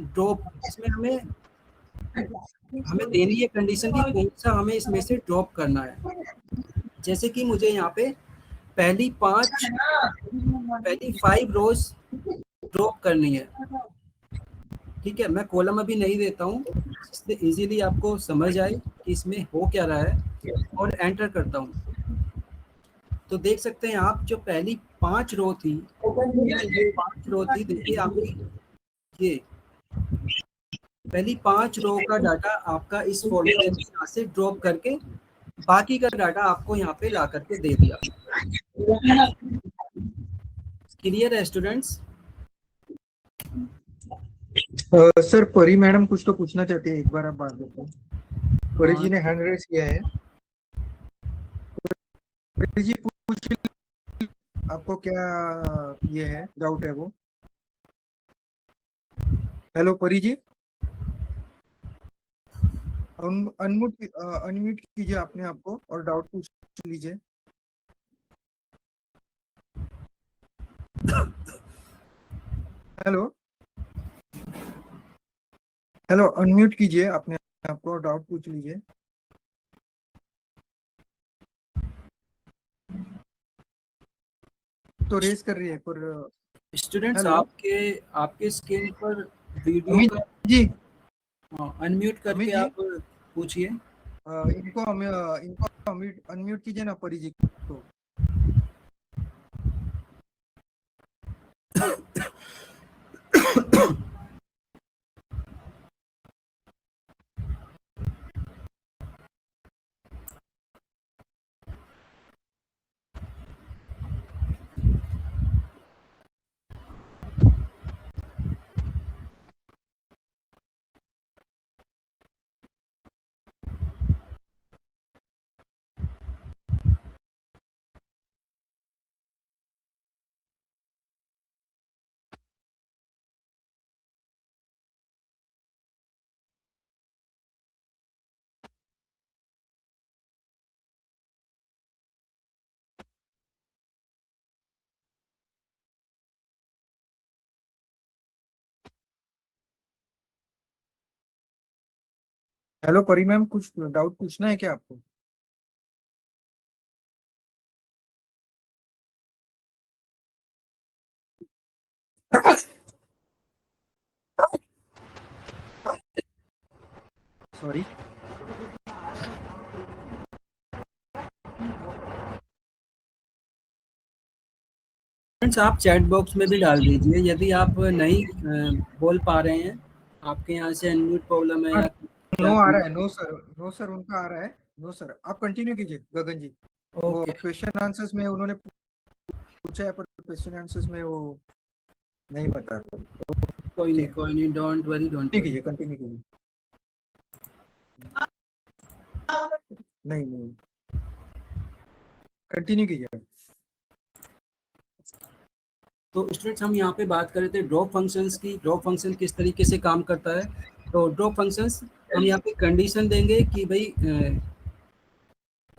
हमें देनी है कंडीशन की कौन सा हमें इसमें से ड्रॉप करना है। जैसे कि मुझे यहाँ पे पहली 5 रोज ड्रॉप करनी है, ठीक है। मैं कॉलम अभी नहीं देता हूँ इसलिए इजीली आपको समझ आए कि इसमें हो क्या रहा है, और एंटर करता हूँ। तो देख सकते हैं आप जो पहली 5 रो थी, देखिए आपकी ये पहली 5 रो का डाटा आपका इस फॉर्मूले में यहाँ से ड्रॉप करके बाकी का डाटा आपको यहाँ पे ला करके दे दिया। क्लियर है स्टूडेंट्स? सर परी मैडम कुछ तो पूछना चाहती है, एक बार आप बात बताओ। परी जी ने हैंड रेज किया है, परी जी पूछ, आपको क्या ये है, डाउट है वो। हेलो परी जी, अनम्यूट कीजिए अपने आप को और डाउट पूछ लीजिए। हेलो हेलो, अनम्यूट कीजिए अपने आप को और डाउट पूछ लीजिए। तो रेस कर रही है पर स्टूडेंट्स Hello. आपके स्क्रीन पर वीडियो अमित का जी, अनम्यूट करके अमित जी, आप पूछिए। इनको अनम्यूट कीजिए ना परिजीत को। हेलो परी मैम, कुछ डाउट पूछना है क्या आपको? सॉरी। फ्रेंड्स आप चैट बॉक्स में भी डाल दीजिए यदि आप नहीं बोल पा रहे हैं, आपके यहाँ से अनम्यूट प्रॉब्लम है या नो आ क्या। रहा है, नो सर, नो सर, उनका आ रहा है। नो सर, आप कंटिन्यू कीजिए गगन जी। वो ओके, क्वेश्चन आंसर्स में उन्होंने पूछा है, पर क्वेश्चन आंसर्स में वो नहीं बता रहे। कोई नहीं, don't worry, don't worry. Continue कीजिए। नहीं नहीं, कंटिन्यू कीजिए। तो स्टूडेंट्स हम यहाँ पे बात कर रहे थे ड्रॉप फंक्शंस की। ड्रॉप फंक्शन किस तरीके से काम करता है। तो ड्रॉप फंक्शंस हम यहाँ पे कंडीशन देंगे कि भाई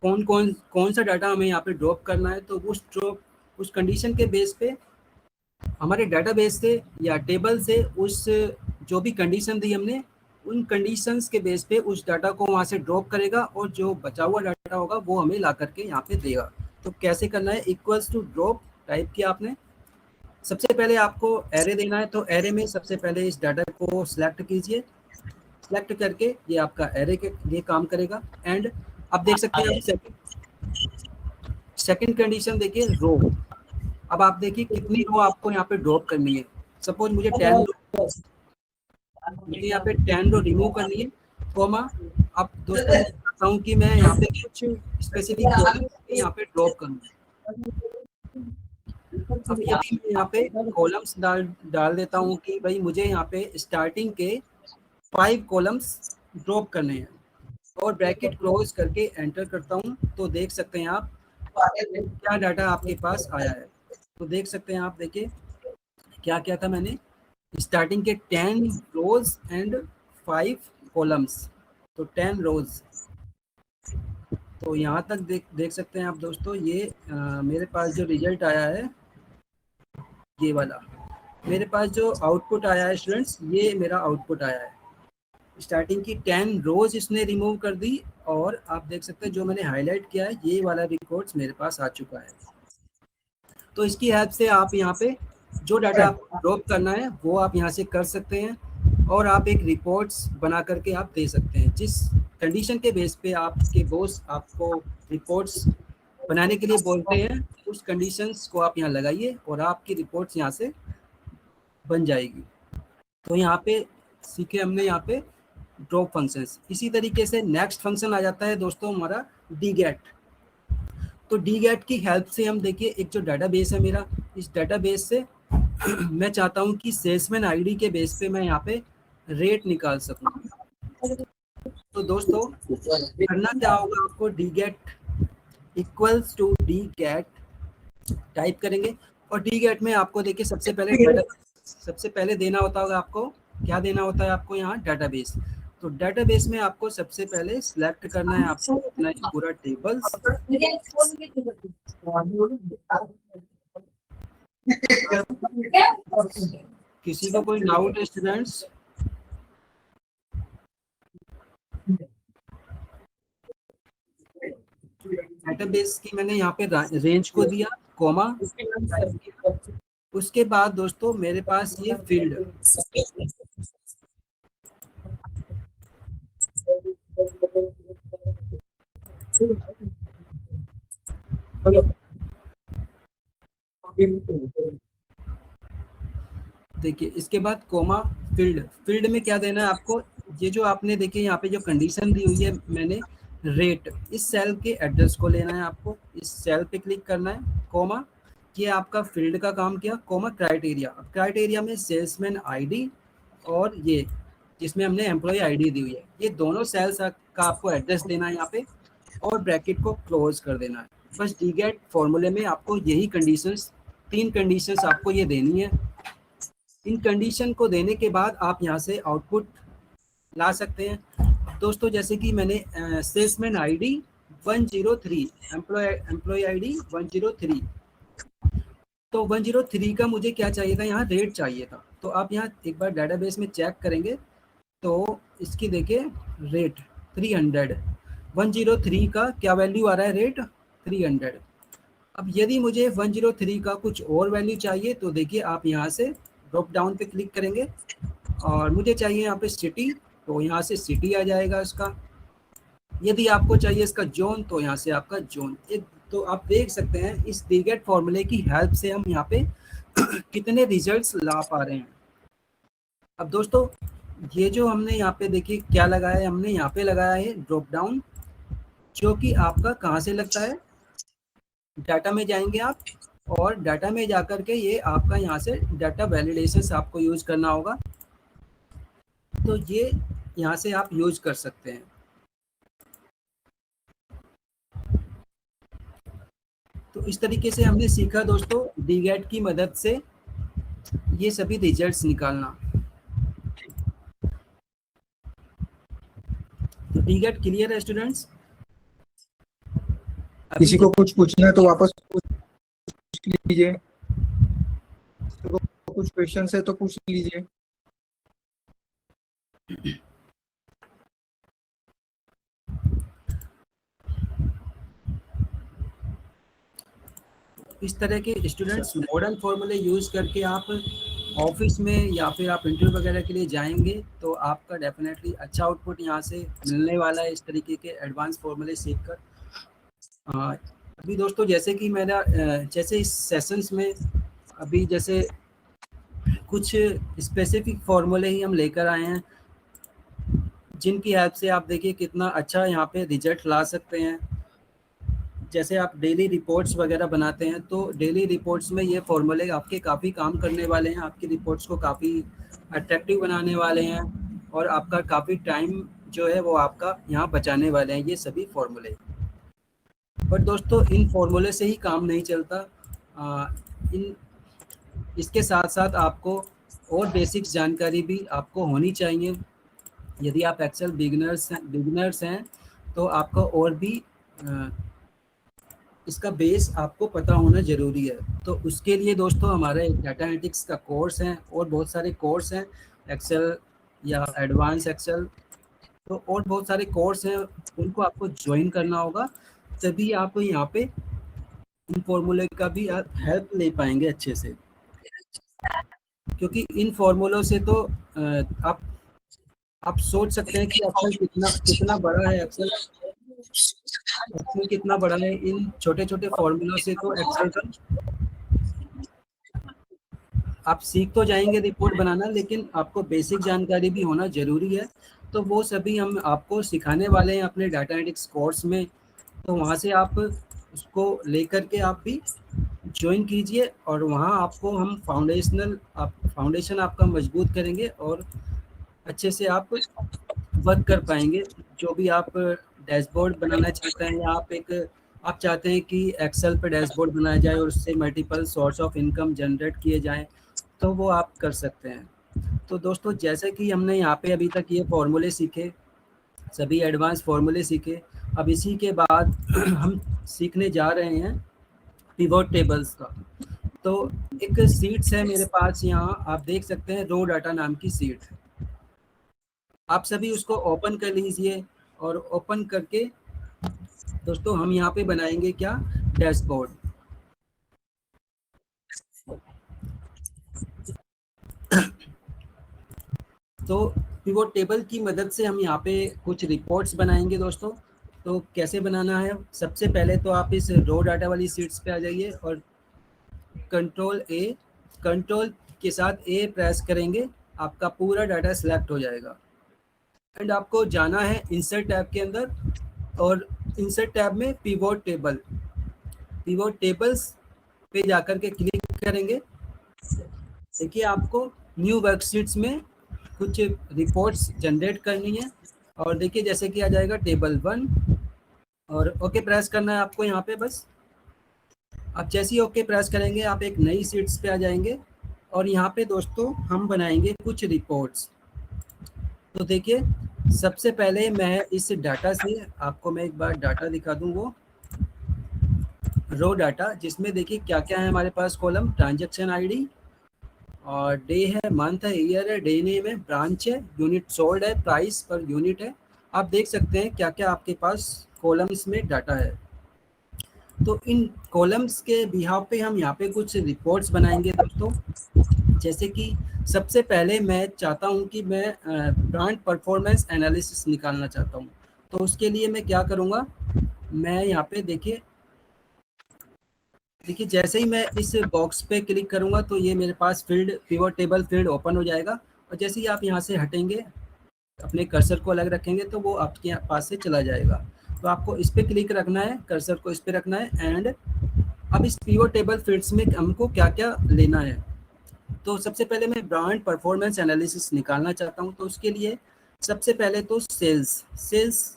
कौन सा डाटा हमें यहाँ पे ड्रॉप करना है। तो उस कंडीशन के बेस पे हमारे डाटाबेस से या टेबल से उस जो भी कंडीशन दी हमने उन कंडीशंस के बेस पे उस डाटा को वहाँ से ड्रॉप करेगा और जो बचा हुआ डाटा होगा वो हमें ला करके यहाँ पे देगा। तो कैसे करना है, इक्वल्स टू ड्रॉप टाइप किया आपने। सबसे पहले आपको एरे देना है, तो एरे में सबसे पहले इस डाटा को सिलेक्ट कीजिए। सिलेक्ट करके ये आपका एरे के लिए काम करेगा। एंड अब देख सकते हैं सेकंड कंडीशन देखिए रो। अब आप देखिए कितनी रो आपको यहाँ पे ड्रॉप करनी है। सपोज मुझे 10 रो, मुझे यहाँ पे 10 रो रिमूव करनी है, कॉमा। अब दोस्तों मैं चाहता हूँ कि मैं यहाँ पे कुछ स्पेसिफिक कॉलम यहाँ पे ड्रॉप करूँ। अब यदि मैं यहाँ पे कॉलम्स डाल देता हूँ कि भाई मुझे यहाँ पे स्टार्टिंग के 5 कॉलम्स ड्रॉप करने हैं और ब्रैकेट क्लोज करके एंटर करता हूँ, तो देख सकते हैं आप क्या डाटा आपके पास आया है। तो देख सकते हैं आप, देखिए क्या क्या था मैंने, स्टार्टिंग के 10 रोज एंड 5 कॉलम्स, तो 10 रोज। तो यहाँ तक देख सकते हैं आप दोस्तों, ये मेरे पास जो रिजल्ट आया है ये वाला, मेरे पास जो आउटपुट आया है स्टूडेंट्स, ये मेरा आउटपुट आया है। स्टार्टिंग की 10 रोज इसने रिमूव कर दी और आप देख सकते हैं जो मैंने हाईलाइट किया है ये वाला रिकॉर्ड्स मेरे पास आ चुका है। तो इसकी हेल्प से आप यहाँ पे जो डाटा आपको ड्रॉप करना है वो आप यहाँ से कर सकते हैं और आप एक रिपोर्ट्स बना करके आप दे सकते हैं। जिस कंडीशन के बेस पे आपके बॉस आपको रिपोर्ट्स बनाने के लिए बोलते हैं उस कंडीशंस को आप यहाँ लगाइए और आपकी रिपोर्ट्स यहाँ से बन जाएगी। तो यहाँ पे सीखे हमने यहाँ पे ड्रॉप फंक्शंस। इसी तरीके से नेक्स्ट फंक्शन आ जाता है दोस्तों हमारा डीगेट। तो डीगेट की हेल्प से हम देखिए एक जो डाटाबेस है मेरा, इस डाटाबेस से मैं चाहता हूँ कि सेल्समैन आईडी के बेस पे मैं यहाँ पे रेट निकाल सकूँ। तो दोस्तों करना क्या होगा आपको, डीगेट इक्वल्स टू डीगेट टाइप करेंगे और डीगेट में आपको देखिए सबसे पहले देना होता होगा आपको, क्या देना होता है आपको यहाँ, डाटाबेस। तो डाटाबेस में आपको सबसे पहले सिलेक्ट करना है आपको अपना पूरा टेबल्स। किसी को कोई डाउट है स्टूडेंट्स? डेटाबेस की मैंने यहाँ पे रेंज को दिया, कॉमा, उसके बाद दोस्तों मेरे पास ये फील्ड, देखिए इसके बाद कोमा फील्ड, फील्ड में क्या देना है आपको, ये जो आपने देखिए यहाँ पे जो कंडीशन दी हुई है मैंने, रेट, इस सेल के एड्रेस को लेना है आपको, इस सेल पे क्लिक करना है, कोमा, ये आपका फील्ड का काम किया, कोमा क्राइटेरिया, क्राइटेरिया में सेल्समैन आईडी और ये जिसमें हमने एम्प्लॉय आईडी दी हुई है, ये दोनों सेल्स का आपको एड्रेस देना है यहाँ पे और ब्रैकेट को क्लोज कर देना है। बस डीगेट फॉर्मूले में आपको यही कंडीशंस, 3 कंडीशंस आपको ये देनी है। इन कंडीशन को देने के बाद आप यहाँ से आउटपुट ला सकते हैं दोस्तों, जैसे कि मैंने सेल्समैन आईडी 103, एम्प्लॉय आईडी 103, तो 103 का मुझे क्या चाहिए था, यहाँ रेट चाहिए था। तो आप यहाँ एक बार डेटाबेस में चेक करेंगे तो इसकी देखिए रेट 300, 103 का क्या वैल्यू आ रहा है, रेट 300। अब यदि मुझे 103 का कुछ और वैल्यू चाहिए तो देखिए आप यहाँ से ड्रॉप डाउन पे क्लिक करेंगे और मुझे चाहिए यहाँ पे सिटी, तो यहाँ से सिटी आ जाएगा इसका। यदि आपको चाहिए इसका जोन तो यहाँ से आपका जोन। एक तो आप देख सकते हैं इस डीगेट फॉर्मूले की हेल्प से हम यहाँ पे कितने रिजल्ट्स ला पा रहे हैं। अब दोस्तों ये जो हमने यहाँ पे देखिए क्या लगाया है, हमने यहाँ पे लगाया है ड्रॉप डाउन, जो कि आपका कहाँ से लगता है, डाटा में जाएंगे आप और डाटा में जाकर के ये आपका यहाँ से डाटा वैलिडेशन आपको यूज करना होगा, तो ये यहाँ से आप यूज कर सकते हैं। तो इस तरीके से हमने सीखा दोस्तों डीगेट की मदद से ये सभी रिजल्ट्स निकालना। तो डीगेट क्लियर है स्टूडेंट्स? किसी को कुछ पूछना है तो वापस पूछ लीजिए, किसी को कुछ क्वेश्चन है तो पूछ लीजिए। इस तरह के स्टूडेंट्स मॉडर्न फॉर्मूले यूज करके आप ऑफिस में या फिर आप इंटरव्यू वगैरह के लिए जाएंगे तो आपका डेफिनेटली अच्छा आउटपुट यहाँ से मिलने वाला है, इस तरीके के एडवांस फॉर्मूले सीखकर। अभी दोस्तों जैसे कि मेरा जैसे इस सेशंस में अभी जैसे कुछ स्पेसिफिक फॉर्मूले ही हम लेकर आए हैं जिनकी हेल्प से आप देखिए कितना अच्छा यहाँ पे रिजल्ट ला सकते हैं। जैसे आप डेली रिपोर्ट्स वगैरह बनाते हैं तो डेली रिपोर्ट्स में ये फॉर्मूले आपके काफ़ी काम करने वाले हैं, आपकी रिपोर्ट्स को काफ़ी अट्रैक्टिव बनाने वाले हैं और आपका काफ़ी टाइम जो है वो आपका यहाँ बचाने वाले हैं ये सभी फॉर्मूले। बट दोस्तों इन फॉर्मूले से ही काम नहीं चलता, इसके साथ साथ आपको और बेसिक्स जानकारी भी आपको होनी चाहिए। यदि आप एक्सेल बिगिनर्स हैं तो आपको और भी इसका बेस आपको पता होना ज़रूरी है। तो उसके लिए दोस्तों हमारा एक डाटा एनालिटिक्स का कोर्स है और बहुत सारे कोर्स हैं, एक्सेल या एडवांस एक्सेल, तो और बहुत सारे कोर्स हैं, उनको आपको ज्वाइन करना होगा, तभी आप यहाँ पे इन फॉर्मूले का भी हेल्प ले पाएंगे अच्छे से। क्योंकि इन फॉर्मूलों से तो आप सोच सकते हैं कि एक्सेल कितना बड़ा है, एक्सेल कितना बड़ा है। इन छोटे छोटे फॉर्मूलों से तो एक्सेल का आप सीख तो जाएंगे रिपोर्ट बनाना, लेकिन आपको बेसिक जानकारी भी होना जरूरी है। तो वो सभी हम आपको सिखाने वाले हैं अपने डाटा एनालिटिक्स कोर्स में, तो वहाँ से आप उसको लेकर के आप भी ज्वाइन कीजिए और वहाँ आपको हम फाउंडेशन आपका मजबूत करेंगे और अच्छे से आप वर्क कर पाएंगे। जो भी आप डैशबोर्ड बनाना चाहते हैं या आप चाहते हैं कि एक्सेल पे डैशबोर्ड बनाया जाए और उससे multiple source of income generate किए जाएं, तो वो आप कर सकते हैं। तो दोस्तों जैसे कि हमने यहाँ पे अभी तक ये फॉर्मूले सीखे, सभी एडवांस फॉर्मूले सीखे, अब इसी के बाद हम सीखने जा रहे हैं पिवोट टेबल्स का। तो एक सीट्स है मेरे पास, यहाँ आप देख सकते हैं रो डाटा नाम की सीट, आप सभी उसको ओपन कर लीजिए और ओपन करके दोस्तों हम यहाँ पे बनाएंगे क्या, डैशबोर्ड। तो पिवोट टेबल की मदद से हम यहाँ पे कुछ रिपोर्ट्स बनाएंगे दोस्तों। तो कैसे बनाना है, सबसे पहले तो आप इस रो डाटा वाली शीट्स पे आ जाइए और कंट्रोल के साथ ए प्रेस करेंगे, आपका पूरा डाटा सिलेक्ट हो जाएगा। एंड आपको जाना है इंसर्ट टैब के अंदर और इंसर्ट टैब में पिवोट टेबल्स पे जाकर के क्लिक करेंगे। देखिए आपको न्यू वर्कशीट्स में कुछ रिपोर्ट्स जनरेट करनी है और देखिए जैसे कि आ जाएगा टेबल 1 और ओके प्रेस करना है आपको यहाँ पे बस। आप जैसे ही ओके प्रेस करेंगे आप एक नई शीट्स पे आ जाएंगे और यहाँ पे दोस्तों हम बनाएंगे कुछ रिपोर्ट्स। तो देखिए सबसे पहले मैं इस डाटा से आपको मैं एक बार डाटा दिखा दूँ, वो रो डाटा जिसमें देखिए क्या क्या है हमारे पास कॉलम, ट्रांजैक्शन आईडी और डे है, मंथ है, ईयर है, डे नेम है, ब्रांच है, यूनिट सोल्ड है, प्राइस पर यूनिट है। आप देख सकते हैं क्या क्या आपके पास कॉलम्स में डाटा है। तो इन कॉलम्स के बिहाव पे हम यहाँ पे कुछ रिपोर्ट्स बनाएंगे दोस्तों। जैसे कि सबसे पहले मैं चाहता हूँ कि मैं ब्रांड परफॉर्मेंस एनालिसिस निकालना चाहता हूँ। तो उसके लिए मैं क्या करूँगा, मैं यहाँ पे देखिए जैसे ही मैं इस बॉक्स पे क्लिक करूंगा तो ये मेरे पास field pivot table field open हो जाएगा और जैसे ही आप यहाँ से हटेंगे अपने कर्सर को अलग रखेंगे तो वो आपके पास से चला जाएगा। तो आपको इस पे क्लिक रखना है, कर्सर को इस पे रखना है एंड अब इस पिवट टेबल फील्ड्स में हमको क्या क्या लेना है। तो सबसे पहले मैं ब्रांड परफॉर्मेंस एनालिसिस निकालना चाहता हूँ। तो उसके लिए सबसे पहले तो सेल्स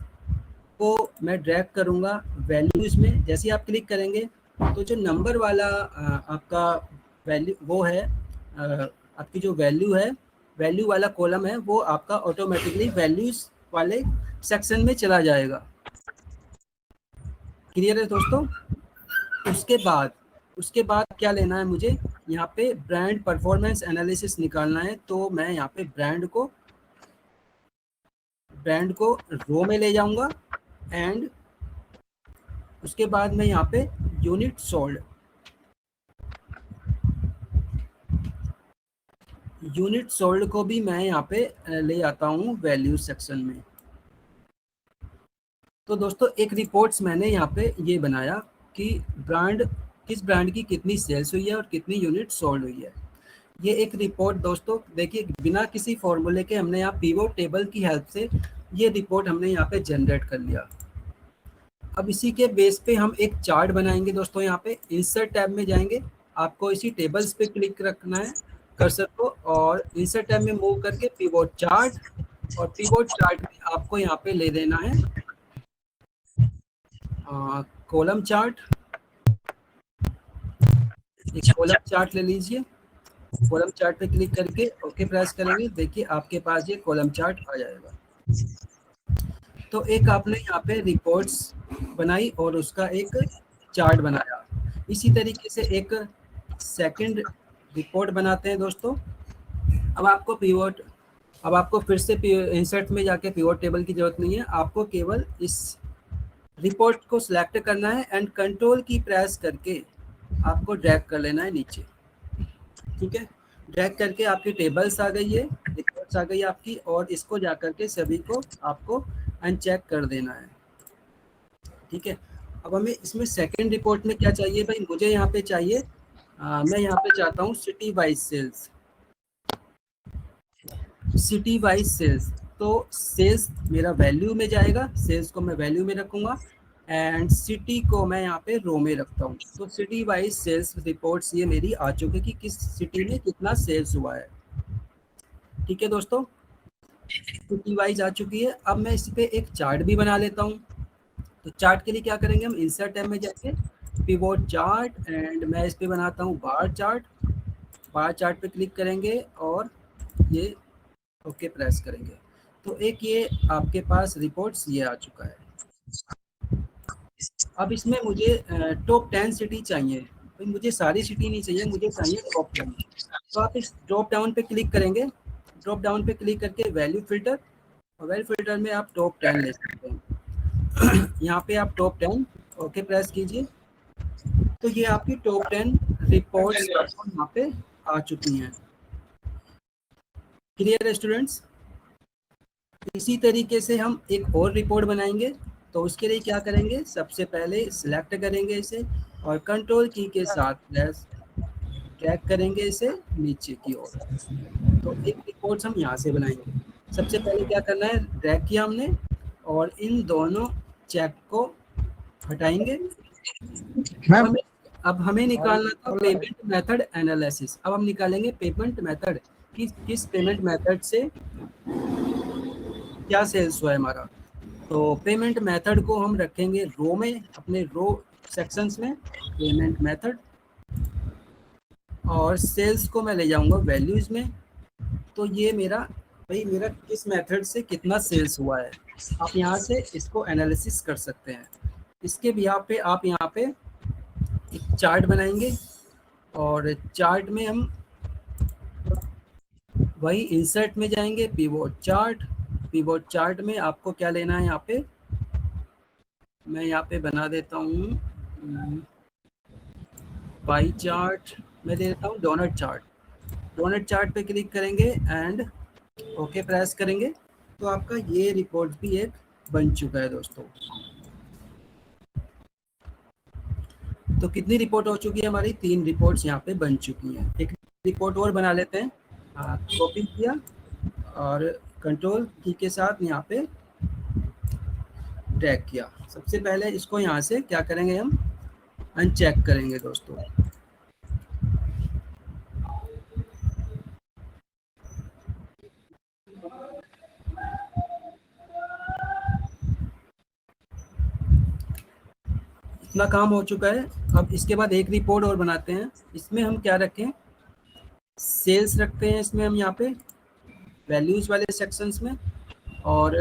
को मैं ड्रैग करूँगा वैल्यूज़ में। जैसे ही आप क्लिक करेंगे तो जो नंबर वाला आपका वैल्यू वो है, आपकी जो वैल्यू वाला कॉलम है वो आपका ऑटोमेटिकली वैल्यूज वाले सेक्शन में चला जाएगा। क्लियर है दोस्तों। उसके बाद क्या लेना है मुझे, यहाँ पे ब्रांड परफॉर्मेंस एनालिसिस निकालना है। तो मैं यहाँ पे ब्रांड को रो में ले जाऊंगा एंड उसके बाद मैं यहाँ पे यूनिट सोल्ड को भी मैं यहाँ पे ले आता हूँ वैल्यू सेक्शन में। तो दोस्तों एक रिपोर्ट्स मैंने यहाँ पे ये बनाया कि किस ब्रांड की कितनी सेल्स हुई है और कितनी यूनिट सोल्ड हुई है। ये एक रिपोर्ट दोस्तों देखिए बिना किसी फॉर्मूले के हमने यहाँ पिवट टेबल की हेल्प से ये रिपोर्ट हमने यहाँ पे जनरेट कर लिया। अब इसी के बेस पे हम एक चार्ट बनाएंगे दोस्तों। यहाँ पे इंसर्ट टैब में जाएंगे, आपको इसी टेबल्स पे क्लिक रखना है कर्सर को और इंसर्ट टैब में मूव करके पिवट चार्ट और पिवट चार्ट में आपको यहाँ पे ले देना है कॉलम चार्ट। एक कॉलम चार्ट ले लीजिए, कॉलम चार्ट पे क्लिक करके ओके प्रेस करेंगे, देखिए आपके पास ये कॉलम चार्ट आ जाएगा। तो एक आपने यहाँ पे रिपोर्ट्स बनाई और उसका एक चार्ट बनाया। इसी तरीके से एक सेकंड रिपोर्ट बनाते हैं दोस्तों। अब आपको फिर से इंसर्ट में जाके पिवट टेबल की जरूरत नहीं है, आपको केवल इस रिपोर्ट को सिलेक्ट करना है एंड कंट्रोल की प्रेस करके आपको ड्रैग कर लेना है नीचे। ठीक है, ड्रैग करके आपकी टेबल्स आ गई है, रिपोर्ट्स आ गई आपकी और इसको जाकर के सभी को आपको अनचेक कर देना है। ठीक है, अब हमें इसमें सेकंड रिपोर्ट में क्या चाहिए भाई, मुझे यहाँ पे चाहिए मैं यहाँ पे चाहता हूँ सिटी वाइज सेल्स। तो सेल्स मेरा वैल्यू में जाएगा, सेल्स को मैं वैल्यू में रखूँगा एंड सिटी को मैं यहाँ पे रो में रखता हूँ। तो सिटी वाइज सेल्स रिपोर्ट्स ये मेरी आ चुकी है कि किस सिटी में कितना सेल्स हुआ है। ठीक है दोस्तों, सिटी वाइज आ चुकी है। अब मैं इस पे एक चार्ट भी बना लेता हूँ। तो चार्ट के लिए क्या करेंगे, हम इंसर्ट टैब में जाके पिवट चार्ट एंड मैं इस पे बनाता हूँ बार चार्ट पे क्लिक करेंगे और ये ओके प्रेस करेंगे। तो एक ये आपके पास रिपोर्ट्स ये आ चुका है। अब इसमें मुझे टॉप 10 सिटी चाहिए, तो मुझे सारी सिटी नहीं चाहिए, मुझे चाहिए टॉप 10। तो आप इस ड्रॉप डाउन पे क्लिक करेंगे, ड्रॉप डाउन पे क्लिक करके वैल्यू फिल्टर और वैल्यू फिल्टर में आप टॉप 10 ले सकते हैं। यहाँ पे आप टॉप 10 ओके प्रेस कीजिए। तो ये आपकी टॉप 10 रिपोर्ट्स यहाँ पे आ चुकी हैं। क्लियर है स्टूडेंट्स। इसी तरीके से हम एक और रिपोर्ट बनाएंगे। तो उसके लिए क्या करेंगे, सबसे पहले सिलेक्ट करेंगे इसे और कंट्रोल की के साथ ड्रैग करेंगे इसे नीचे की ओर। तो एक रिपोर्ट हम यहाँ से बनाएंगे। सबसे पहले क्या करना है, ड्रैग किया हमने और इन दोनों चेक को हटाएंगे। मैम अब हमें निकालना था पेमेंट मेथड एनालिसिस। अब हम निकालेंगे पेमेंट मेथड कि किस पेमेंट मेथड से क्या सेल्स हुआ है हमारा। तो पेमेंट मेथड को हम रखेंगे रो में, अपने रो सेक्शंस में पेमेंट मेथड, और सेल्स को मैं ले जाऊंगा वैल्यूज में। तो ये मेरा भाई मेरा किस मेथड से कितना सेल्स हुआ है, आप यहाँ से इसको एनालिसिस कर सकते हैं। इसके भी पे आप यहाँ पे एक चार्ट बनाएंगे और चार्ट में हम वही इंसर्ट में जाएंगे, पिवोट चार्ट। पिवोट चार्ट में आपको क्या लेना है, यहाँ पे मैं यहाँ पे बना देता हूँ पाई चार्ट, मैं दे देता हूँ डोनट चार्ट। डोनट चार्ट पे क्लिक करेंगे एंड ओके प्रेस करेंगे तो आपका ये रिपोर्ट भी एक बन चुका है दोस्तों। तो कितनी रिपोर्ट हो चुकी है हमारी, 3 रिपोर्ट्स यहाँ पे बन चुकी हैं। एक रिपोर्ट और बना लेते हैं। कॉपी किया और कंट्रोल की के साथ यहाँ पे ड्रैग किया। सबसे पहले इसको यहाँ से क्या करेंगे, हम अनचेक करेंगे दोस्तों। इतना काम हो चुका है। अब इसके बाद एक रिपोर्ट और बनाते हैं। इसमें हम क्या रखें, सेल्स रखते हैं इसमें हम यहाँ पे वैल्यूज वाले सेक्शंस में, और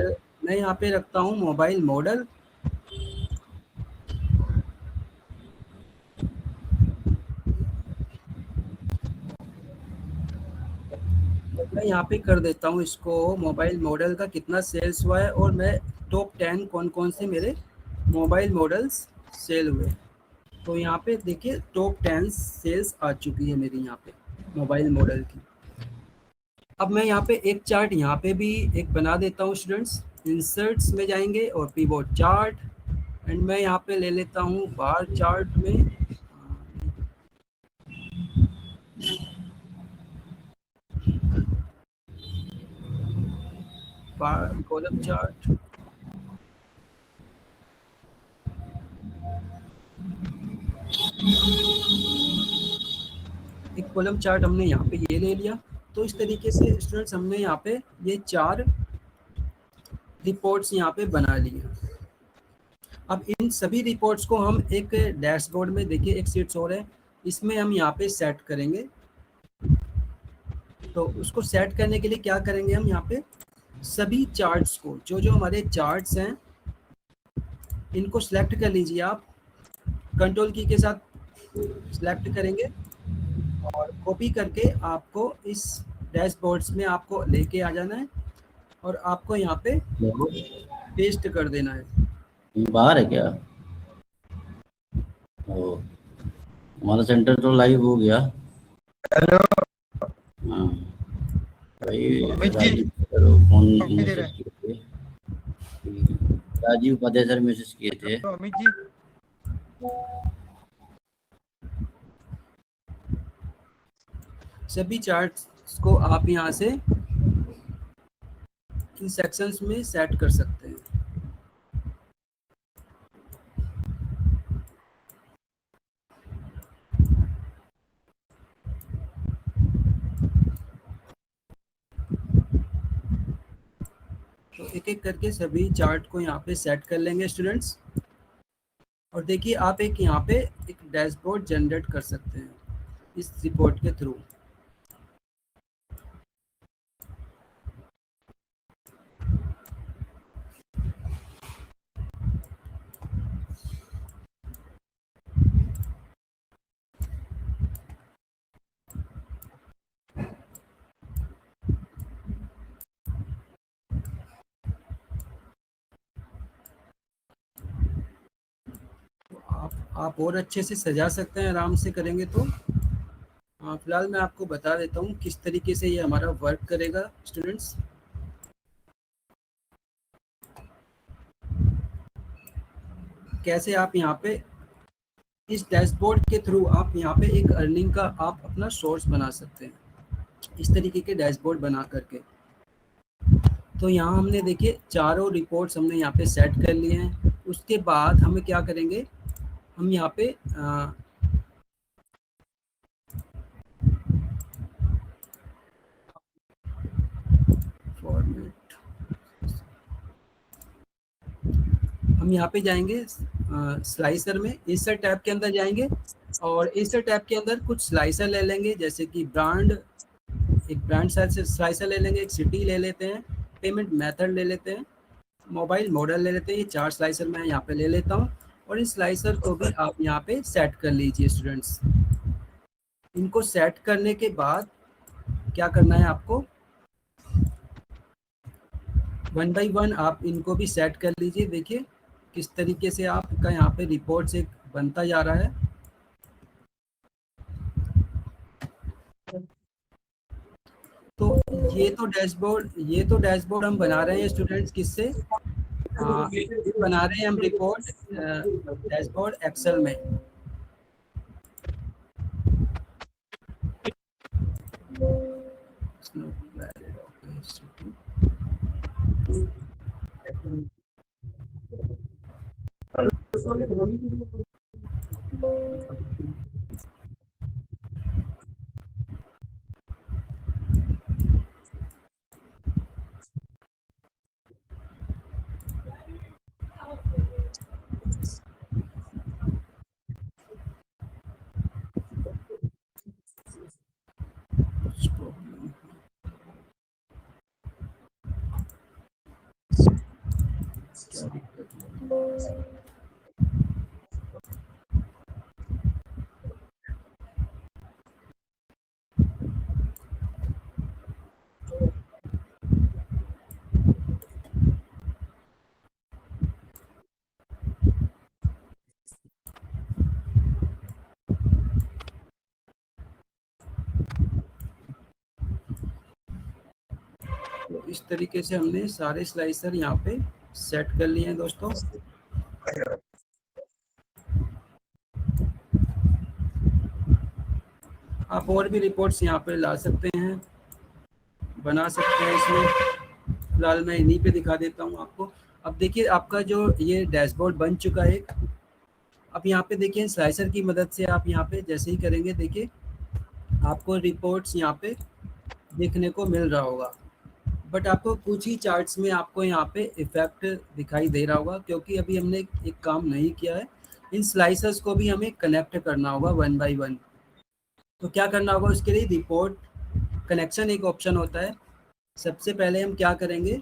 मैं यहाँ पे रखता हूँ मोबाइल मॉडल। मैं यहाँ पे कर देता हूँ इसको मोबाइल मॉडल का कितना सेल्स हुआ है, और मैं टॉप 10 कौन कौन से मेरे मोबाइल मॉडल्स सेल हुए। तो यहाँ पे देखिए टॉप 10 सेल्स आ चुकी है मेरी यहाँ पे मोबाइल मॉडल की। अब मैं यहाँ पे एक चार्ट यहाँ पे भी एक बना देता हूँ स्टूडेंट्स। इंसर्ट्स में जाएंगे और पिवोट चार्ट, एंड मैं यहाँ पे ले लेता हूँ बार चार्ट में बार कॉलम चार्ट। एक कॉलम चार्ट हमने यहाँ पे ये ले लिया। तो इस तरीके से स्टूडेंट्स हमने यहाँ पे ये 4 रिपोर्ट्स यहाँ पे बना ली हैं। अब इन सभी रिपोर्ट्स को हम एक डैशबोर्ड में, देखिए एक शीट्स और है, इसमें हम यहाँ पे सेट करेंगे। तो उसको सेट करने के लिए क्या करेंगे, हम यहाँ पे सभी चार्ट्स को, जो जो हमारे चार्ट्स हैं इनको सिलेक्ट कर लीजिए आप। कंट्रोल की के साथ सिलेक्ट करेंगे और कॉपी करके आपको इस डैशबोर्ड्स में आपको लेके आ जाना है और आपको यहाँ पे पेस्ट कर देना है। बाहर है क्या? ओ, हमारा सेंटर तो लाइव हो गया। हेलो हाँ भाई, अमित जी, फोन कॉपी दे रहे मैसेज किए थे, राजीव उपाध्याय सर मैसेज किए थे। हैं अमित जी। सभी चार्ट्स को आप यहाँ से इन सेक्शंस में सेट कर सकते हैं। तो एक एक करके सभी चार्ट को यहाँ पे सेट कर लेंगे स्टूडेंट्स। और देखिए आप एक यहाँ पे एक डैशबोर्ड जनरेट कर सकते हैं इस रिपोर्ट के थ्रू। आप और अच्छे से सजा सकते हैं आराम से करेंगे तो। फिलहाल मैं आपको बता देता हूँ किस तरीके से ये हमारा वर्क करेगा स्टूडेंट्स। कैसे आप यहाँ पे इस डैशबोर्ड के थ्रू आप यहाँ पे एक अर्निंग का आप अपना सोर्स बना सकते हैं, इस तरीके के डैशबोर्ड बना करके। तो यहाँ हमने देखिए चारों रिपोर्ट्स हमने यहाँ पे सेट कर लिए हैं। उसके बाद हमें क्या करेंगे, हम यहाँ पे फॉर्मेट, हम यहाँ पे जाएंगे स्लाइसर में, इंसर्ट टैब के अंदर जाएंगे और इंसर्ट टैब के अंदर कुछ स्लाइसर ले लेंगे, जैसे कि ब्रांड, एक ब्रांड स्लाइसर ले लेंगे, एक सिटी ले लेते हैं, पेमेंट मेथड ले लेते हैं, मोबाइल मॉडल ले लेते हैं। ये 4 स्लाइसर मैं यहाँ पे ले लेता हूँ और इन स्लाइसर को भी आप यहाँ पे सेट कर लीजिए स्टूडेंट्स। इनको सेट करने के बाद क्या करना है आपको, 1 बाय 1 आप इनको भी सेट कर लीजिए। देखिए किस तरीके से आपका यहाँ पे रिपोर्ट एक बनता जा रहा है। तो ये तो डैशबोर्ड हम बना रहे हैं स्टूडेंट्स, किससे बना रहे हैं हम रिपोर्ट डैशबोर्ड एक्सेल में। इस तरीके से हमने सारे स्लाइसर यहाँ पे सेट कर लिए हैं दोस्तों। आप और भी रिपोर्ट्स यहाँ पे ला सकते हैं, बना सकते हैं इसमें। फिलहाल मैं इन्हीं पे दिखा देता हूँ आपको। अब देखिए आपका जो ये डैशबोर्ड बन चुका है। अब यहाँ पे देखिए स्लाइसर की मदद से आप यहाँ पे जैसे ही करेंगे, देखिए आपको रिपोर्ट्स यहाँ पे देखने को मिल रहा होगा, बट आपको कुछ ही चार्ट्स में आपको यहाँ पे इफेक्ट दिखाई दे रहा होगा, क्योंकि अभी हमने एक काम नहीं किया है। इन स्लाइसर्स को भी हमें कनेक्ट करना होगा 1 बाय 1। तो क्या करना होगा, उसके लिए रिपोर्ट कनेक्शन एक ऑप्शन होता है। सबसे पहले हम क्या करेंगे,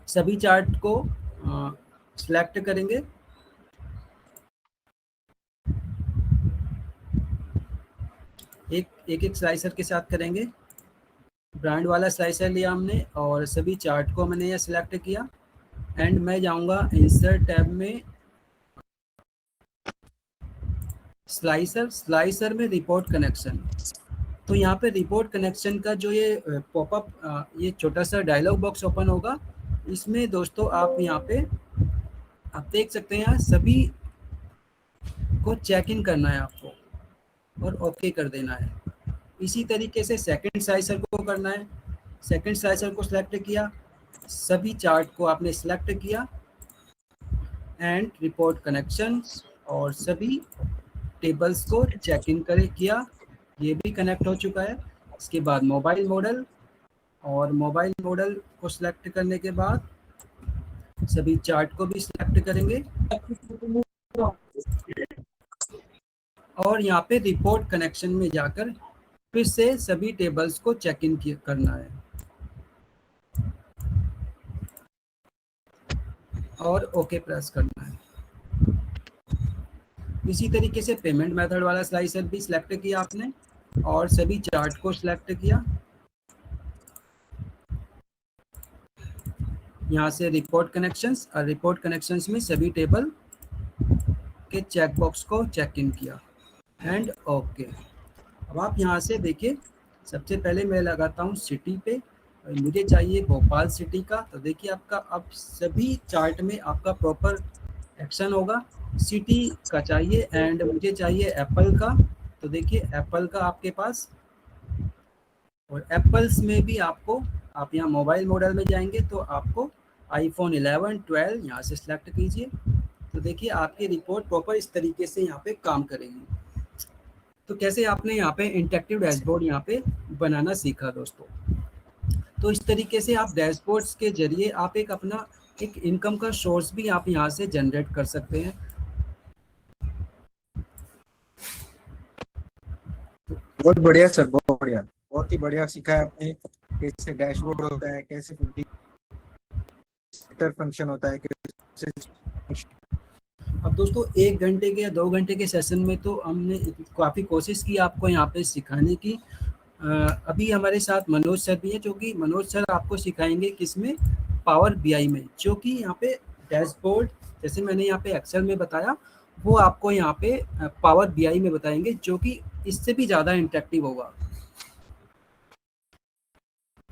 सभी चार्ट को सिलेक्ट करेंगे। एक स्लाइसर के साथ करेंगे। ब्रांड वाला स्लाइसर लिया हमने और सभी चार्ट को मैंने यह सिलेक्ट किया एंड मैं जाऊंगा इंसर्ट टैब में, स्लाइसर में रिपोर्ट कनेक्शन। तो यहाँ पे रिपोर्ट कनेक्शन का जो ये पॉपअप, ये छोटा सा डायलॉग बॉक्स ओपन होगा। इसमें दोस्तों आप यहाँ पे आप देख सकते हैं, यहाँ सभी को चेक इन करना है आपको और ओके कर देना है। इसी तरीके से सेकंड स्लाइसर को करना है। सेकंड स्लाइसर को सिलेक्ट किया, सभी चार्ट को आपने सिलेक्ट किया एंड रिपोर्ट कनेक्शन और सभी टेबल्स को चेक इन किया, ये भी कनेक्ट हो चुका है। इसके बाद मोबाइल मॉडल, और मोबाइल मॉडल को सिलेक्ट करने के बाद सभी चार्ट को भी सिलेक्ट करेंगे और यहाँ पे रिपोर्ट कनेक्शन में जाकर फिर से सभी टेबल्स को चेक इन करना है और ओके प्रेस करना है। इसी तरीके से पेमेंट मेथड वाला स्लाइसर भी सिलेक्ट किया आपने और सभी चार्ट को सिलेक्ट किया। यहाँ से रिपोर्ट कनेक्शंस, और रिपोर्ट कनेक्शंस में सभी टेबल के चेक बॉक्स को चेक इन किया एंड ओके। अब आप यहाँ से देखिए, सबसे पहले मैं लगाता हूँ सिटी पे, और मुझे चाहिए भोपाल सिटी का। तो देखिए आपका अब सभी चार्ट में आपका प्रॉपर एक्शन होगा, सिटी का चाहिए एंड मुझे चाहिए एप्पल का। तो देखिए एप्पल का आपके पास, और एप्पल्स में भी आपको, आप यहाँ मोबाइल मॉडल में जाएंगे तो आपको आईफोन 11, 12 यहाँ से सिलेक्ट कीजिए। तो देखिए आपकी रिपोर्ट प्रॉपर इस तरीके से यहाँ पे काम करेगी। तो कैसे आपने यहाँ पे इंटरेक्टिव डैशबोर्ड यहाँ पे बनाना सीखा दोस्तों। तो इस तरीके से आप डैशबोर्ड्स के जरिए आप एक अपना एक इनकम का सोर्स भी आप यहाँ से जनरेट कर सकते हैं। बहुत बढ़िया सर, बहुत बढ़िया, बहुत ही बढ़िया सिखाया आपने। कैसे डैशबोर्ड होता है, कैसे फंक्शन होता है, कैसे। अब दोस्तों 1 घंटे के या 2 घंटे के सेशन में तो हमने काफ़ी कोशिश की आपको यहाँ पे सिखाने की। अभी हमारे साथ मनोज सर भी हैं, जो कि मनोज सर आपको सिखाएंगे किसमें, पावर बीआई में, जो कि यहाँ पे डैशबोर्ड, जैसे मैंने यहाँ पे एक्सेल में बताया, वो आपको यहाँ पे पावर बीआई में बताएंगे, जो कि इससे भी ज़्यादा इंटरेक्टिव होगा।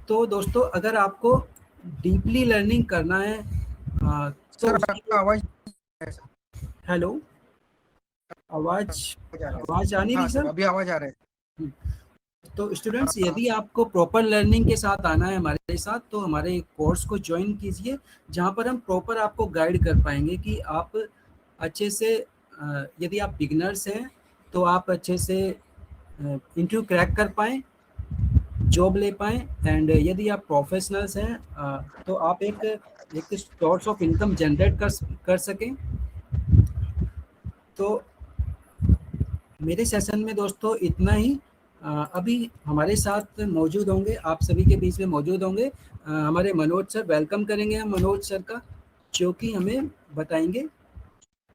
तो दोस्तों अगर आपको डीपली लर्निंग करना है तो सर उसके आपका आवाज, हेलो, आवाज आवाज आ रहा है सर। आवाज आ नहीं हाँ रही सर, सर। अभी आवाज आ रहा है। तो स्टूडेंट्स हाँ, यदि आपको प्रॉपर लर्निंग के साथ आना है हमारे साथ, तो हमारे कोर्स को ज्वाइन कीजिए, जहाँ पर हम प्रॉपर आपको गाइड कर पाएंगे कि आप अच्छे से, यदि आप बिगनर्स हैं तो आप अच्छे से इंटरव्यू क्रैक कर पाएँ, जॉब ले पाएँ, एंड यदि आप प्रोफेशनल्स हैं तो आप एक सोर्स ऑफ इनकम जनरेट कर सकें। तो मेरे सेशन में दोस्तों इतना ही। अभी हमारे साथ मौजूद होंगे, आप सभी के बीच में मौजूद होंगे हमारे मनोज सर। वेलकम करेंगे हम मनोज सर का, जो कि हमें बताएंगे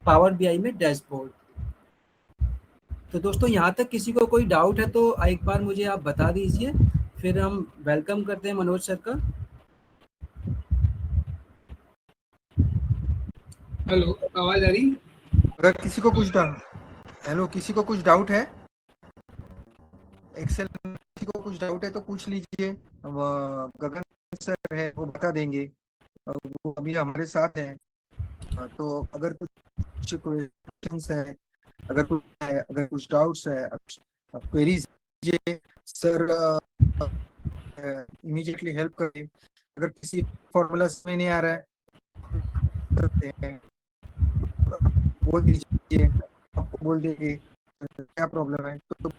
पावर बीआई में डैशबोर्ड। तो दोस्तों यहाँ तक किसी को कोई डाउट है तो एक बार मुझे आप बता दीजिए, फिर हम वेलकम करते हैं मनोज सर का। हेलो, आवाज आ रही? अगर किसी को कुछ डाउट, हेलो, किसी को कुछ डाउट है एक्सेल में, किसी को कुछ डाउट है तो पूछ लीजिए। गगन सर है, वो बता देंगे। वो अभी हमारे साथ हैं। तो अगर कुछ क्वेश्चंस है, अगर कुछ डाउट्स है, क्वेरीज कीजिए, सर इमीडिएटली हेल्प करें। अगर किसी फॉर्मूला में नहीं आ रहा है, करते हैं, बोल दीजिए, आपको बोल देंगे क्या प्रॉब्लम है। तो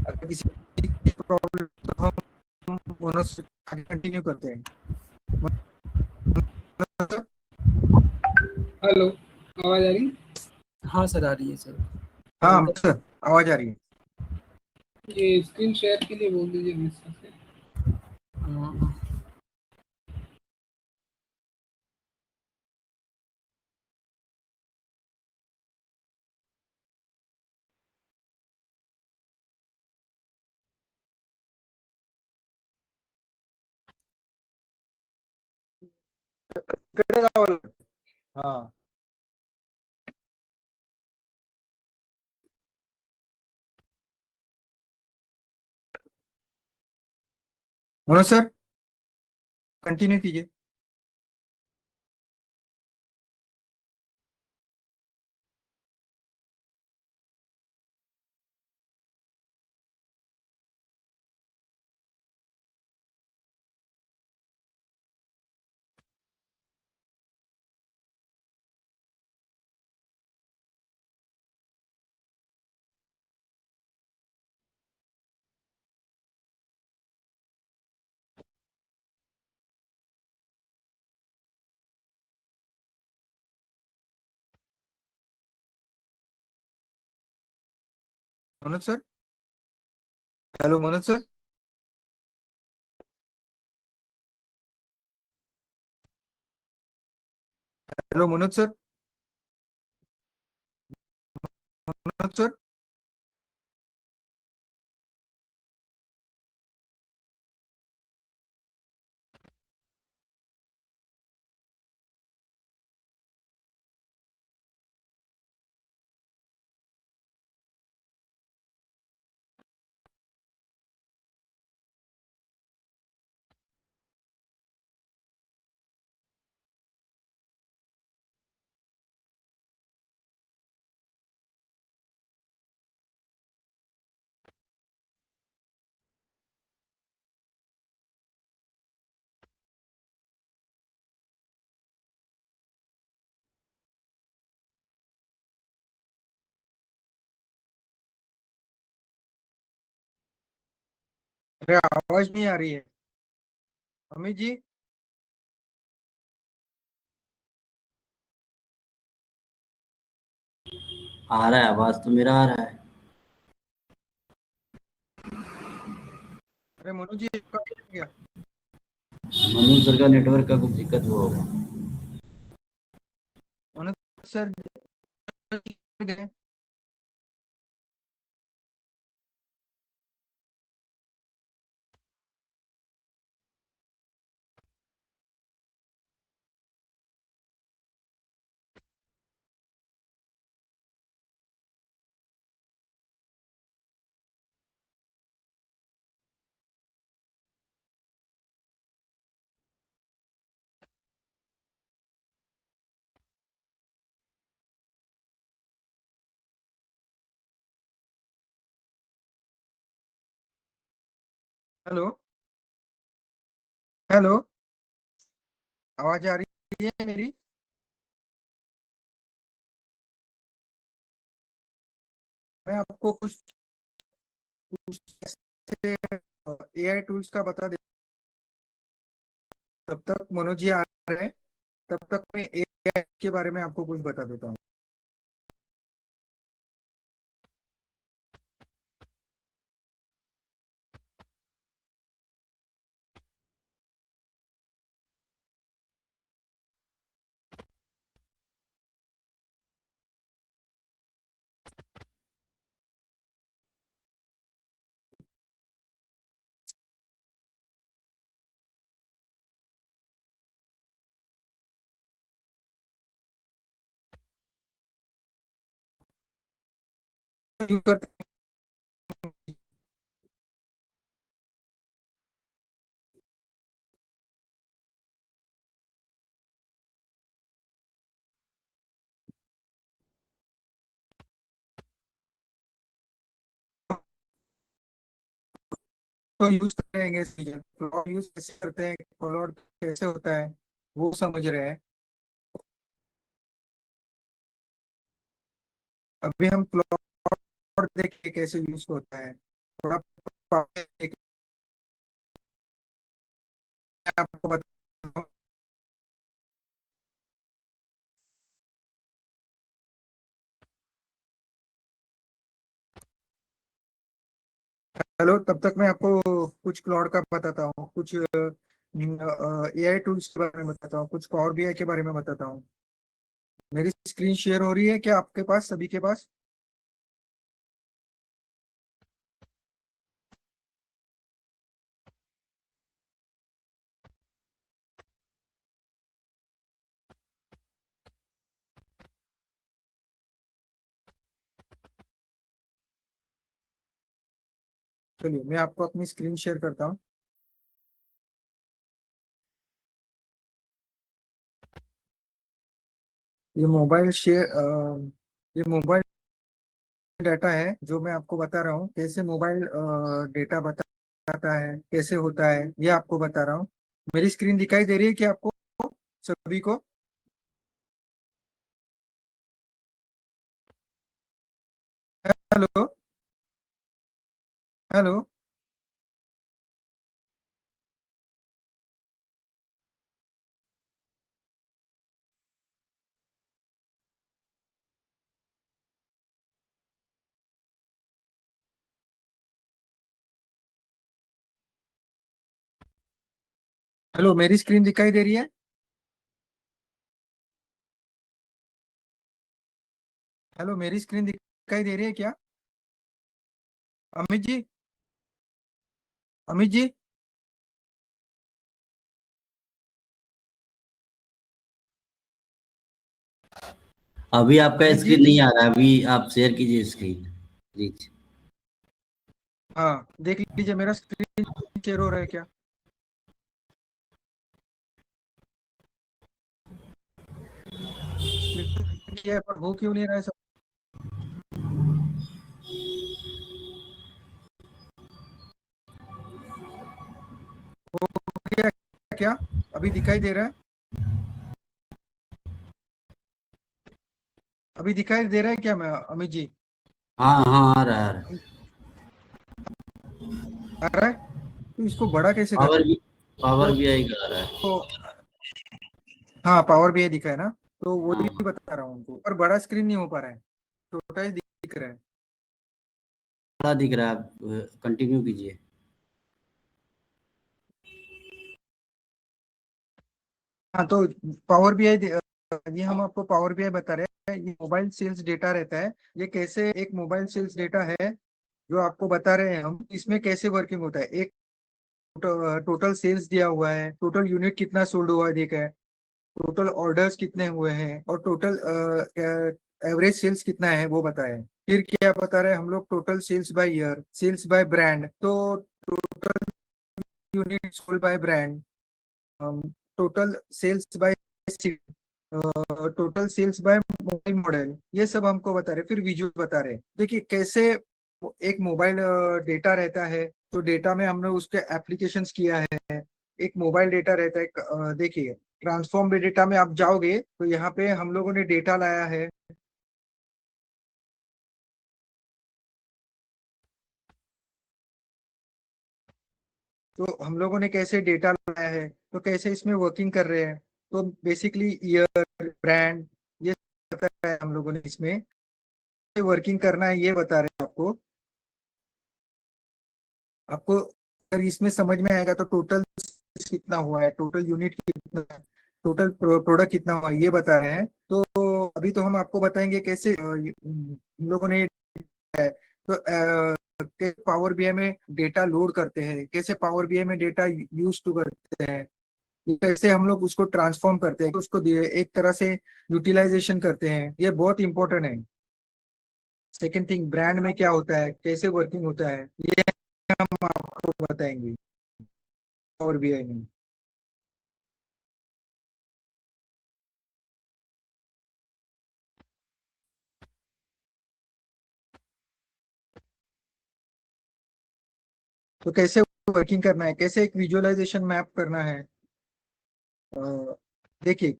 अगर किसी की प्रॉब्लम, तो हम दोनों से आगे कंटिन्यू करते हैं। हेलो, आवाज आ रही? हाँ सर, आ रही है सर। हाँ सर, आवाज आ रही है। ये स्क्रीन शेयर के लिए बोल दीजिए मिस्टर से। अ, इकडे लावा. हाँ, मनोज सर कंटिन्यू कीजिए। Manoj sir, hello Manoj sir, hello Manoj sir, Manoj sir. अरे आवाज नहीं आ रही है अमित जी। आ रहा है, आवाज तो मेरा आ रहा है। अरे मनु जी आपका हो गया। मनु सर का नेटवर्क का कुछ दिक्कत हुआ होगा। मनु सर गए। हेलो हेलो, आवाज आ रही है मेरी? मैं आपको कुछ एआई टूल्स का बता दे। तब तक मनोज जी आ रहे हैं, तब तक मैं एआई के बारे में आपको कुछ बता देता हूँ। यूज करते तो यूज करेंगे, क्लाउड यूज कैसे करते हैं, क्लाउड कैसे होता है वो समझ रहे हैं। अभी हम क्लाउड देखिए कैसे यूज होता है, थोड़ा आपको बताता हूँ। हेलो, तब तक मैं आपको कुछ क्लाउड का बताता हूँ, कुछ एआई टूल्स के बारे में बताता हूँ, कुछ पावर बीआई के बारे में बताता हूँ। मेरी स्क्रीन शेयर हो रही है क्या आपके पास, सभी के पास? चलिए मैं आपको अपनी स्क्रीन शेयर करता हूँ। ये मोबाइल शेयर ये मोबाइल डाटा है जो मैं आपको बता रहा हूँ, कैसे मोबाइल डेटा बताता है, कैसे होता है, ये आपको बता रहा हूँ। मेरी स्क्रीन दिखाई दे रही है क्या आपको, सभी को? Hello hello. हेलो, मेरी स्क्रीन दिखाई दे रही है? हेलो, मेरी स्क्रीन दिखाई दे रही है क्या? अमित जी, अमित जी। अभी आपका अमित जी, स्क्रीन नहीं आ रहा है, अभी आप शेयर कीजिए स्क्रीन प्लीज। हाँ देख लीजिए मेरा स्क्रीन शेयर हो रहा है क्या? क्लिक किया है पर हो क्यों नहीं रहा है सब? हो गया क्या? अभी दिखाई दे रहा है? अभी दिखाई दे रहा है क्या मैं, अमित जी? हाँ हाँ, आ रहा है, आ रहा है। आ रहा है? तो इसको बड़ा कैसे पावर करें? भी पावर तो, भी आई करा रहा है। तो हाँ, पावर भी दिखा है ना, तो वही हाँ, बता रहा हूँ उनको, पर बड़ा स्क्रीन नहीं हो पा रहा है, छोटा ही दिख रहा है। बड़ा दिख रहा है, आप कंटिन्यू कीजिए। हाँ, तो पावर बीआई, ये हम आपको पावर बीआई बता रहे हैं, ये मोबाइल सेल्स डेटा रहता है। ये कैसे एक मोबाइल सेल्स डेटा है जो आपको बता रहे हैं हम, इसमें कैसे वर्किंग होता है। एक टोटल सेल्स दिया हुआ है, टोटल यूनिट कितना सोल्ड हुआ है देखा है, टोटल ऑर्डर्स कितने हुए हैं, और टोटल एवरेज सेल्स कितना है वो बताया है। फिर क्या बता रहे हैं हम लोग, total sales by year, sales by brand, तो total unit sold by brand, total sales by, total sales by mobile model, ये सब हमको बता रहे। फिर विजुअल बता रहे। देखिए कैसे एक मोबाइल डेटा रहता है, तो डेटा में हमने उसके एप्लीकेशंस किया है। एक मोबाइल डेटा रहता है, देखिए ट्रांसफॉर्म डेटा में आप जाओगे तो यहाँ पे हम लोगों ने डेटा लाया है। तो हम लोगों ने कैसे डेटा लाया है, तो कैसे इसमें वर्किंग कर रहे हैं, तो बेसिकली ईयर, ब्रांड, ये बताया है हम लोगों ने इसमें वर्किंग करना है, ये बता रहे हैं आपको। आपको अगर इसमें समझ में आएगा तो टोटल कितना हुआ है, टोटल यूनिट कितना है, टोटल प्रोडक्ट कितना हुआ है, ये बता रहे हैं। तो अभी तो हम आपको बताएंगे कैसे हम लोगों ने है, तो पावर बीआई में डेटा लोड करते हैं, कैसे पावर बीआई में डेटा यूज टू करते हैं, कैसे हम लोग उसको ट्रांसफॉर्म करते हैं, उसको एक तरह से यूटिलाइजेशन करते हैं, ये बहुत इंपॉर्टेंट है। सेकेंड थिंग, ब्रांड में क्या होता है, कैसे वर्किंग होता है, ये हम आपको बताएंगे पावर बीआई में। तो कैसे वर्किंग करना है, कैसे एक विजुअलाइजेशन मैप करना है। देखिए,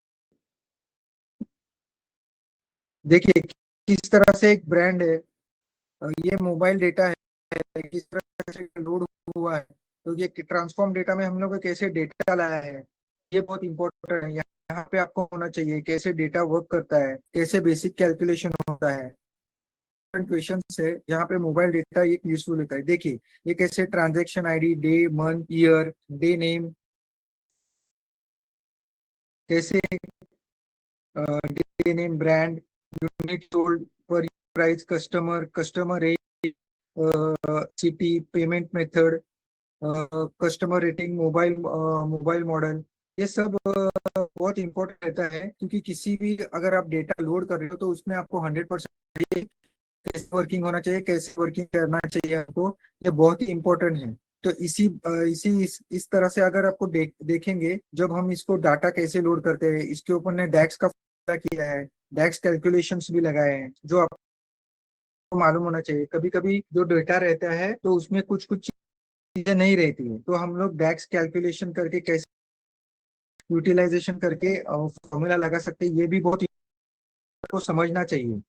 देखिए किस तरह से एक ब्रांड है, ये मोबाइल डेटा है, किस तरह से लोड हुआ है, तो ये ट्रांसफॉर्म डेटा में हम लोग को कैसे डेटा लाया है, ये बहुत इंपॉर्टेंट है। यहाँ पे आपको होना चाहिए कैसे डेटा वर्क करता है, कैसे बेसिक कैलकुलेशन होता है। क्वेश्चन है यहाँ पे, मोबाइल डेटा एक यूजफुल होता है। देखिए ये कैसे transaction ID, day, month, year, day name, कैसे day name, brand, unit sold, per price, customer, customer rate, city, payment method, customer rating, mobile model, ये सब बहुत इंपॉर्टेंट रहता है। क्योंकि किसी भी अगर आप डेटा लोड कर रहे हो तो उसमें आपको 100% कैसे वर्किंग होना चाहिए, कैसे वर्किंग करना चाहिए आपको, ये बहुत ही इंपॉर्टेंट है। तो इस तरह से अगर आपको देखेंगे, जब हम इसको डाटा कैसे लोड करते हैं, इसके ऊपर ने डैक्स का फायदा किया है, डैक्स कैलकुलेशंस भी लगाए हैं, जो आपको मालूम होना चाहिए। कभी कभी जो डेटा रहता है तो उसमें कुछ कुछ चीजें नहीं रहती है, तो हम लोग डैक्स कैलकुलेशन करके कैसे यूटिलाइजेशन करके फॉर्मूला लगा सकते हैं, ये भी बहुत को समझना चाहिए।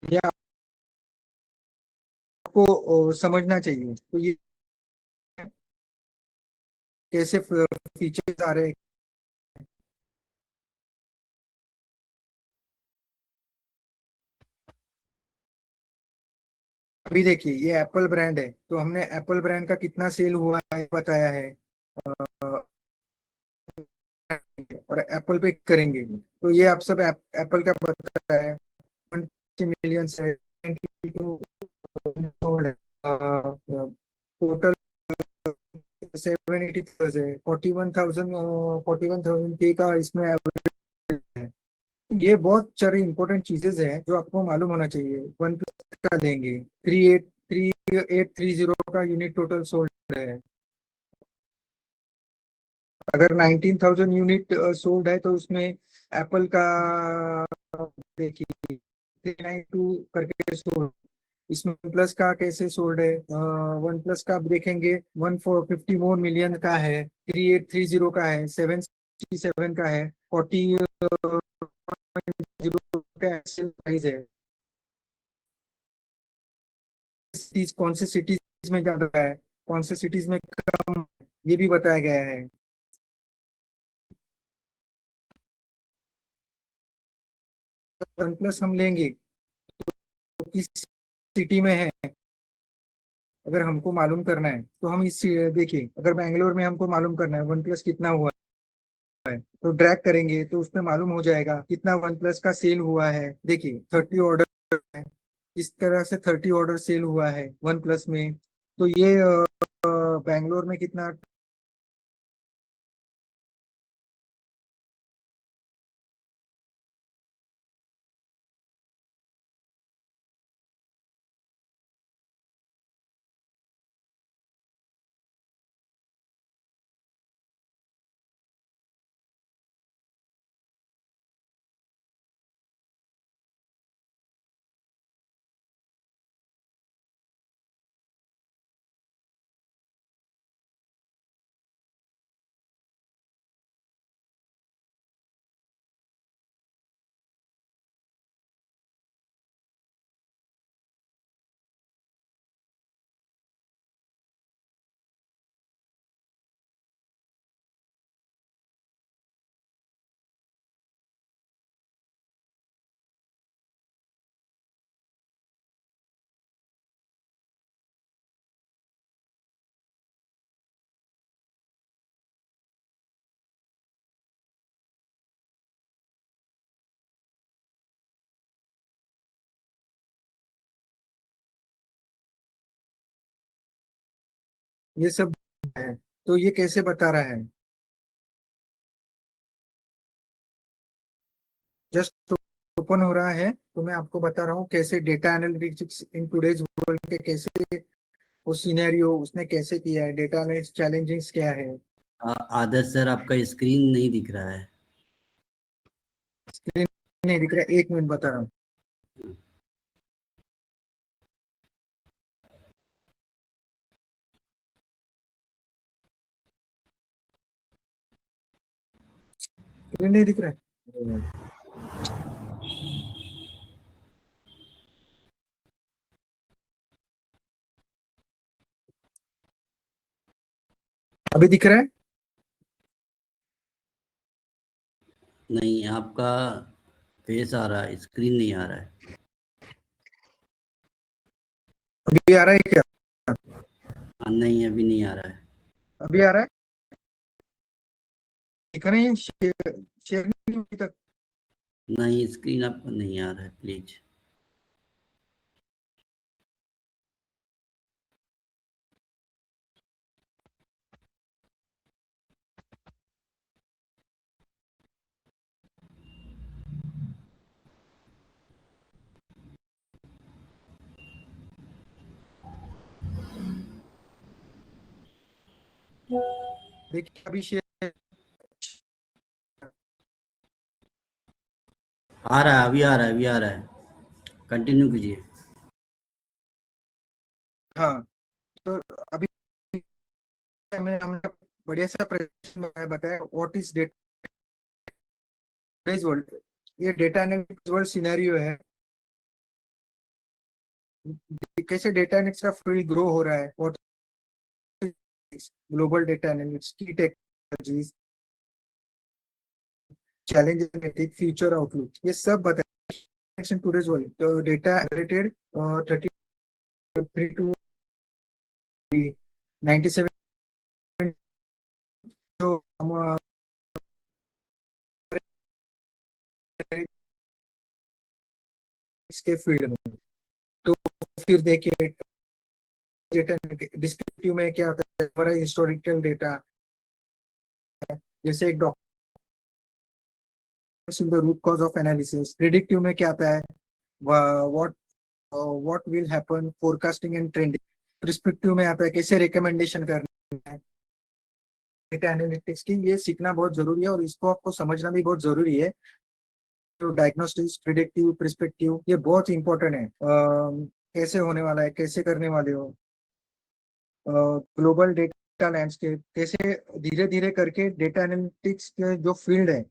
ये आपको समझना चाहिए। तो ये कैसे फीचर्स आ रहे हैं। अभी देखिए ये एप्पल ब्रांड है, तो हमने एप्पल ब्रांड का कितना सेल हुआ है बताया है, और एप्पल पे करेंगे तो ये आप सब एप्पल का बताया है। 1 मिलियन है, टोटल 780 है, 41,000 के का इसमें average है। ये बहुत सारी इंपॉर्टेंट चीजेज हैं जो आपको मालूम होना चाहिए। वन प्लस का देंगे, 3830 का यूनिट टोटल सोल्ड है। अगर 19,000 यूनिट सोल्ड है तो उसमें एप्पल का देखिए 392 करके सोल्ड, इसमें वन प्लस का कैसे सोल्ड है, वन प्लस का आप देखेंगे 154 मिलियन का है, 3830 का है, 767 का है, 40 0 का एक्चुअल प्राइस है, चीज कौन से सिटीज में ज्यादा है, कौन से सिटीज में कम, ये भी बताया गया है। वन प्लस हम लेंगे तो किस सिटी में है, अगर हमको मालूम करना है तो हम इस देखिए, अगर बैंगलोर में हमको मालूम करना है वन प्लस कितना हुआ है, तो ड्रैग करेंगे तो उसमें मालूम हो जाएगा कितना वन प्लस का सेल हुआ है। देखिए 30 ऑर्डर है, इस तरह से 30 ऑर्डर सेल हुआ है वन प्लस में, तो ये बैंगलोर में कितना, ये सब है। तो ये कैसे बता रहा है, जस्ट ओपन हो रहा है तो मैं आपको बता रहा हूँ कैसे data analytics in today's world के कैसे वो सिनेरियो उसने कैसे किया है, डेटा एनालिटिक्स चैलेंजेस क्या है। आदर्श सर आपका स्क्रीन नहीं दिख रहा है। स्क्रीन नहीं दिख रहा, 1 मिनट बता रहा हूँ। स्क्रीन नहीं दिख रहा है, अभी दिख रहा है, नहीं, आपका फेस आ रहा है, स्क्रीन नहीं आ रहा है। अभी आ रहा है क्या, नहीं, अभी नहीं आ रहा है। अभी आ रहा है, दिख रहा है, शेयर शेयर नहीं हुई तक। नहीं, स्क्रीन आपको नहीं आ रहा है, प्लीज। देखिए अभी शेयर, आ रहा है, अभी आ रहा है, अभी आ रहा है। कंटिन्यू कीजिए। हाँ तो अभी हमने बढ़िया सा प्रेजेंटेशन बताया व्हाट इज डेटा वर्ल्ड, ये डेटा एनालिटिक्स वर्ल्ड सिनेरियो है, कैसे डेटा एनालिटिक्स का फील्ड ग्रो हो रहा है, व्हाट ग्लोबल डेटा एनालिटिक्स की technologies, challenges analytics, future outlook, ये सब बताया टुडेज वर्ल्ड। तो डेटा रिलेटेड 33 टू 97 जो हम इसके फील्ड में, तो फिर देखिए डेटा डिस्क्रिप्टिव में क्या होता है, हमारा हिस्टोरिकल डेटा, जैसे एक doctor the root cause of analysis, predictive में क्या आता है, what what will happen, forecasting and trending, prescriptive में आता है कैसे रिकमेंडेशन करना है। डेटा एनालिटिक्स की ये सीखना बहुत जरूरी है और इसको आपको समझना भी बहुत जरूरी है। तो डायग्नोस्टिक्स, प्रिडिक्टिव, प्रिस्पेक्टिव, ये बहुत इंपॉर्टेंट है, कैसे होने वाला है, कैसे करने वाले हो, ग्लोबल डेटा लैंडस्केप, कैसे धीरे धीरे करके डेटा एनालिटिक्स के जो फील्ड है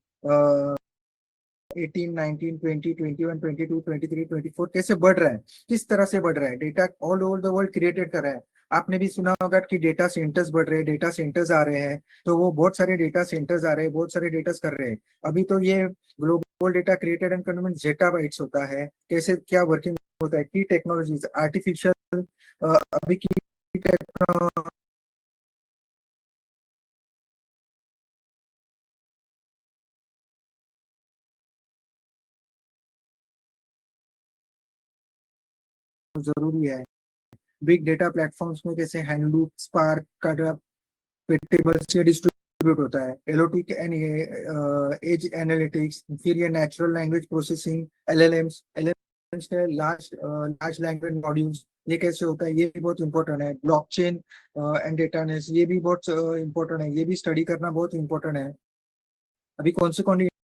18, 19, 20, 21, 22, 23, 24 कैसे बढ़ रहा है, किस तरह से बढ़ रहा है। Data all over the world created कर रहा है। आपने भी सुना होगा कि डेटा सेंटर्स बढ़ रहे हैं, डेटा सेंटर्स आ रहे हैं, तो वो बहुत सारे डेटा सेंटर्स आ रहे हैं, बहुत सारे डेटा कर रहे हैं। अभी तो ये global data created and consumed zettabytes होता है, कैसे क्या वर्किंग होता है, की टेक्नोलॉजीज आर्टिफिशियल अभी की जरूरी है। बिग डेटा प्लेटफॉर्म्स में जैसे हैंडलूप, स्पार्क, टेबल से डिस्ट्रीब्यूट होता है। एलओटी एंड एज एनालिटिक्स, फिर ये नेचुरल लैंग्वेज प्रोसेसिंग, एलएलएम्स है, लार्ज लार्ज लैंग्वेज मॉड्यूल्स, ये कैसे होता है, ये भी बहुत इंपॉर्टेंट है। ब्लॉकचेन एंड डेटानेस, ये भी बहुत इंपॉर्टेंट है, ये भी स्टडी करना बहुत इंपॉर्टेंट है। अभी कौन सी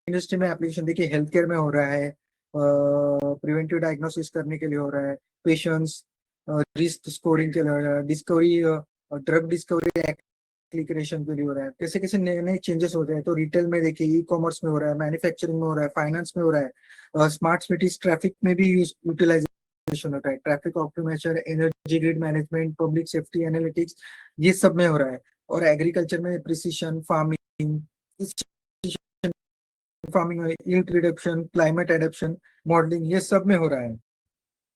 इंडस्ट्री में एप्लीकेशन देखिए, हेल्थ केयर में हो रहा है, प्रिवेंटिव डायग्नोसिस करने के लिए हो रहा है, पेशेंट्स रिस्क स्कोरिंग के लिए, डिस्कवरी ड्रग डिस्कवरी एप्लीकेशन के लिए हो रहा है। कैसे कैसे नए नए चेंजेस हो रहे हैं। तो रिटेल में देखिए, ई कॉमर्स में हो रहा है, मैन्युफैक्चरिंग में हो रहा है, फाइनेंस में हो रहा है, स्मार्ट सिटीज ट्रैफिक में भी यूटिलाइजेशन होता है, traffic optimisation, energy grid management, public safety analytics, ये सब में हो रहा है। और एग्रीकल्चर में precision farming, farming, yield reduction, climate adaption, modelling, ये सब में हो रहा है।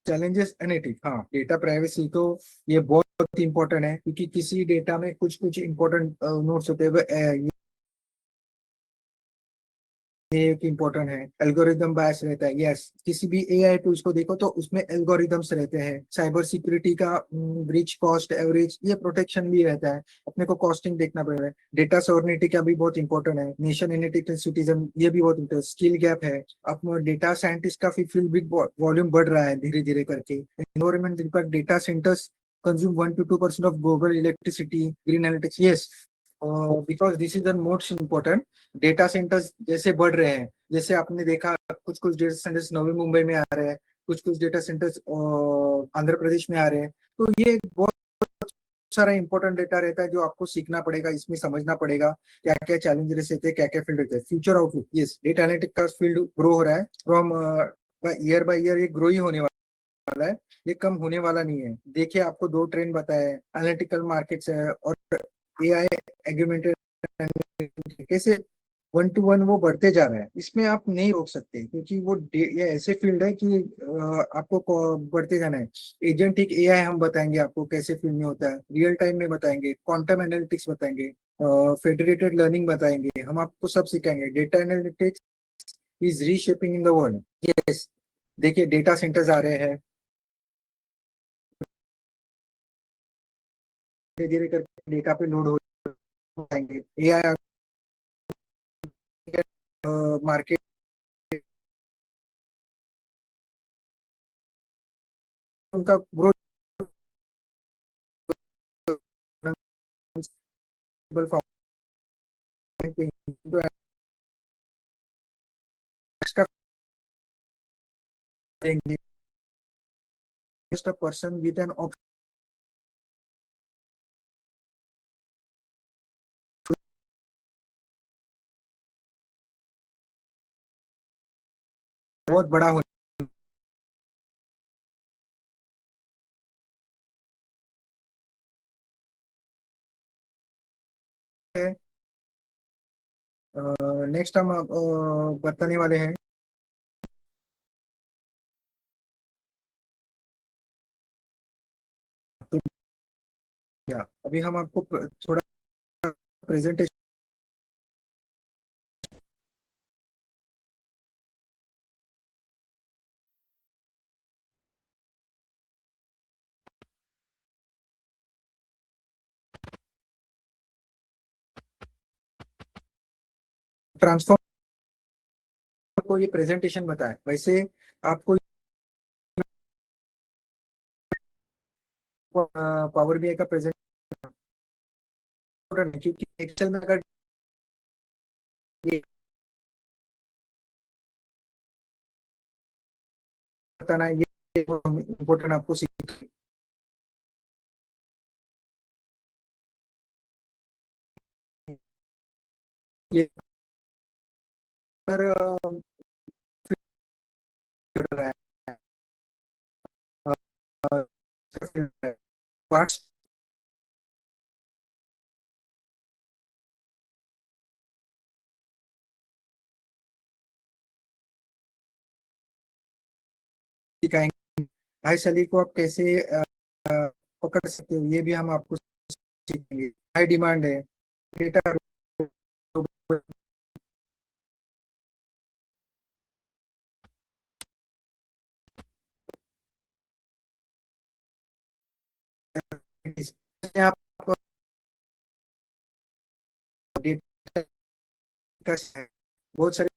चैलेंजेस एनालिटिक, हाँ, डेटा प्राइवेसी तो ये बहुत इंपॉर्टेंट है, क्योंकि किसी डेटा में कुछ कुछ इंपॉर्टेंट नोट्स होते हैं, ये एक इम्पोर्टेंट है। एल्गोरिदम बायस रहता है, यस, किसी भी एआई टूल्स को देखो तो उसमें एल्गोरिदम्स रहते हैं। साइबर सिक्योरिटी का ब्रीच, कॉस्ट एवरेज, ये प्रोटेक्शन भी रहता है, अपने को कॉस्टिंग देखना पड़ेगा। डेटा सॉवरेनिटी का भी बहुत इंपॉर्टेंट है। नेशन यूनिटी सिटीजन, ये भी बहुत इंपॉर्टेंट। स्किल गैप है, अब डेटा साइंटिस्ट का फील्ड भी वॉल्यूम बढ़ रहा है धीरे धीरे करके। Environment impact, data centres consume 1 to 2% of global electricity, green analytics, yes, because this is the most important. Data centres जैसे बढ़ रहे हैं, जैसे आपने देखा कुछ कुछ डेटा सेंटर्स नवी मुंबई में आ रहे हैं, कुछ कुछ डेटा सेंटर्स आंध्र प्रदेश में आ रहे हैं। तो ये बहुत सारा इंपॉर्टेंट डेटा रहता है जो आपको सीखना पड़ेगा, इसमें समझना पड़ेगा क्या क्या चैलेंजेस रहते हैं, क्या क्या फील्ड रहते हैं। Future outlook, yes, data analytic का फील्ड ग्रो हो रहा है फ्रॉम ईयर बाय ईयर, ये ग्रो ही होने वाला है, ये कम होने वाला नहीं है। देखिए, आपको दो ट्रेंड बताए, एनालिटिकल मार्केट्स है और एआई एग्रीमेंटेड, कैसे 1 to 1 वो बढ़ते जा रहा है। इसमें आप नहीं रोक सकते, क्योंकि वो ये ऐसे फील्ड है कि आपको बढ़ते जाना है। एजेंटिक एआई हम बताएंगे आपको कैसे फील्ड में होता है, रियल टाइम में बताएंगे, क्वांटम एनालिटिक्स बताएंगे, फेडरेटेड लर्निंग बताएंगे, हम आपको सब सिखाएंगे। Data analytics is reshaping in the world, yes. देखिए, डेटा सेंटर्स आ रहे हैं, धीरे धीरे करके डेटा पे लोड हो जाएंगे। एआई मार्केट उनका ग्रोथ एक्स्ट्रा देंगे, just a person with an option, बहुत बड़ा होता है। नेक्स्ट हम बताने वाले हैं, तो क्या अभी हम आपको थोड़ा प्रेजेंटेशन ट्रांसफॉर्म को, ये प्रेजेंटेशन बताए, वैसे आपको पावर बीआई का प्रेजेंट, क्योंकि एक्सेल में अगर ये बताना है, ये इम्पोर्टेंट आपको सीख, ये पर रहा है पार्ट्स सिखाएंगे। हाई सैलरी को आप कैसे पकड़ सकते हो ये भी हम आपको सीखेंगे। हाई डिमांड है डेटा आप डेटा बहुत सारे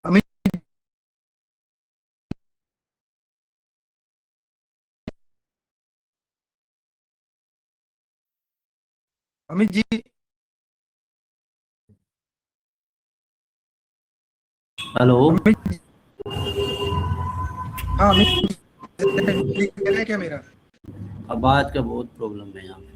अमित अमित जी हेलो। अमित जी, हाँ अमित जी, क्या है क्या मेरा आवाज का बहुत प्रॉब्लम है यहाँ पे।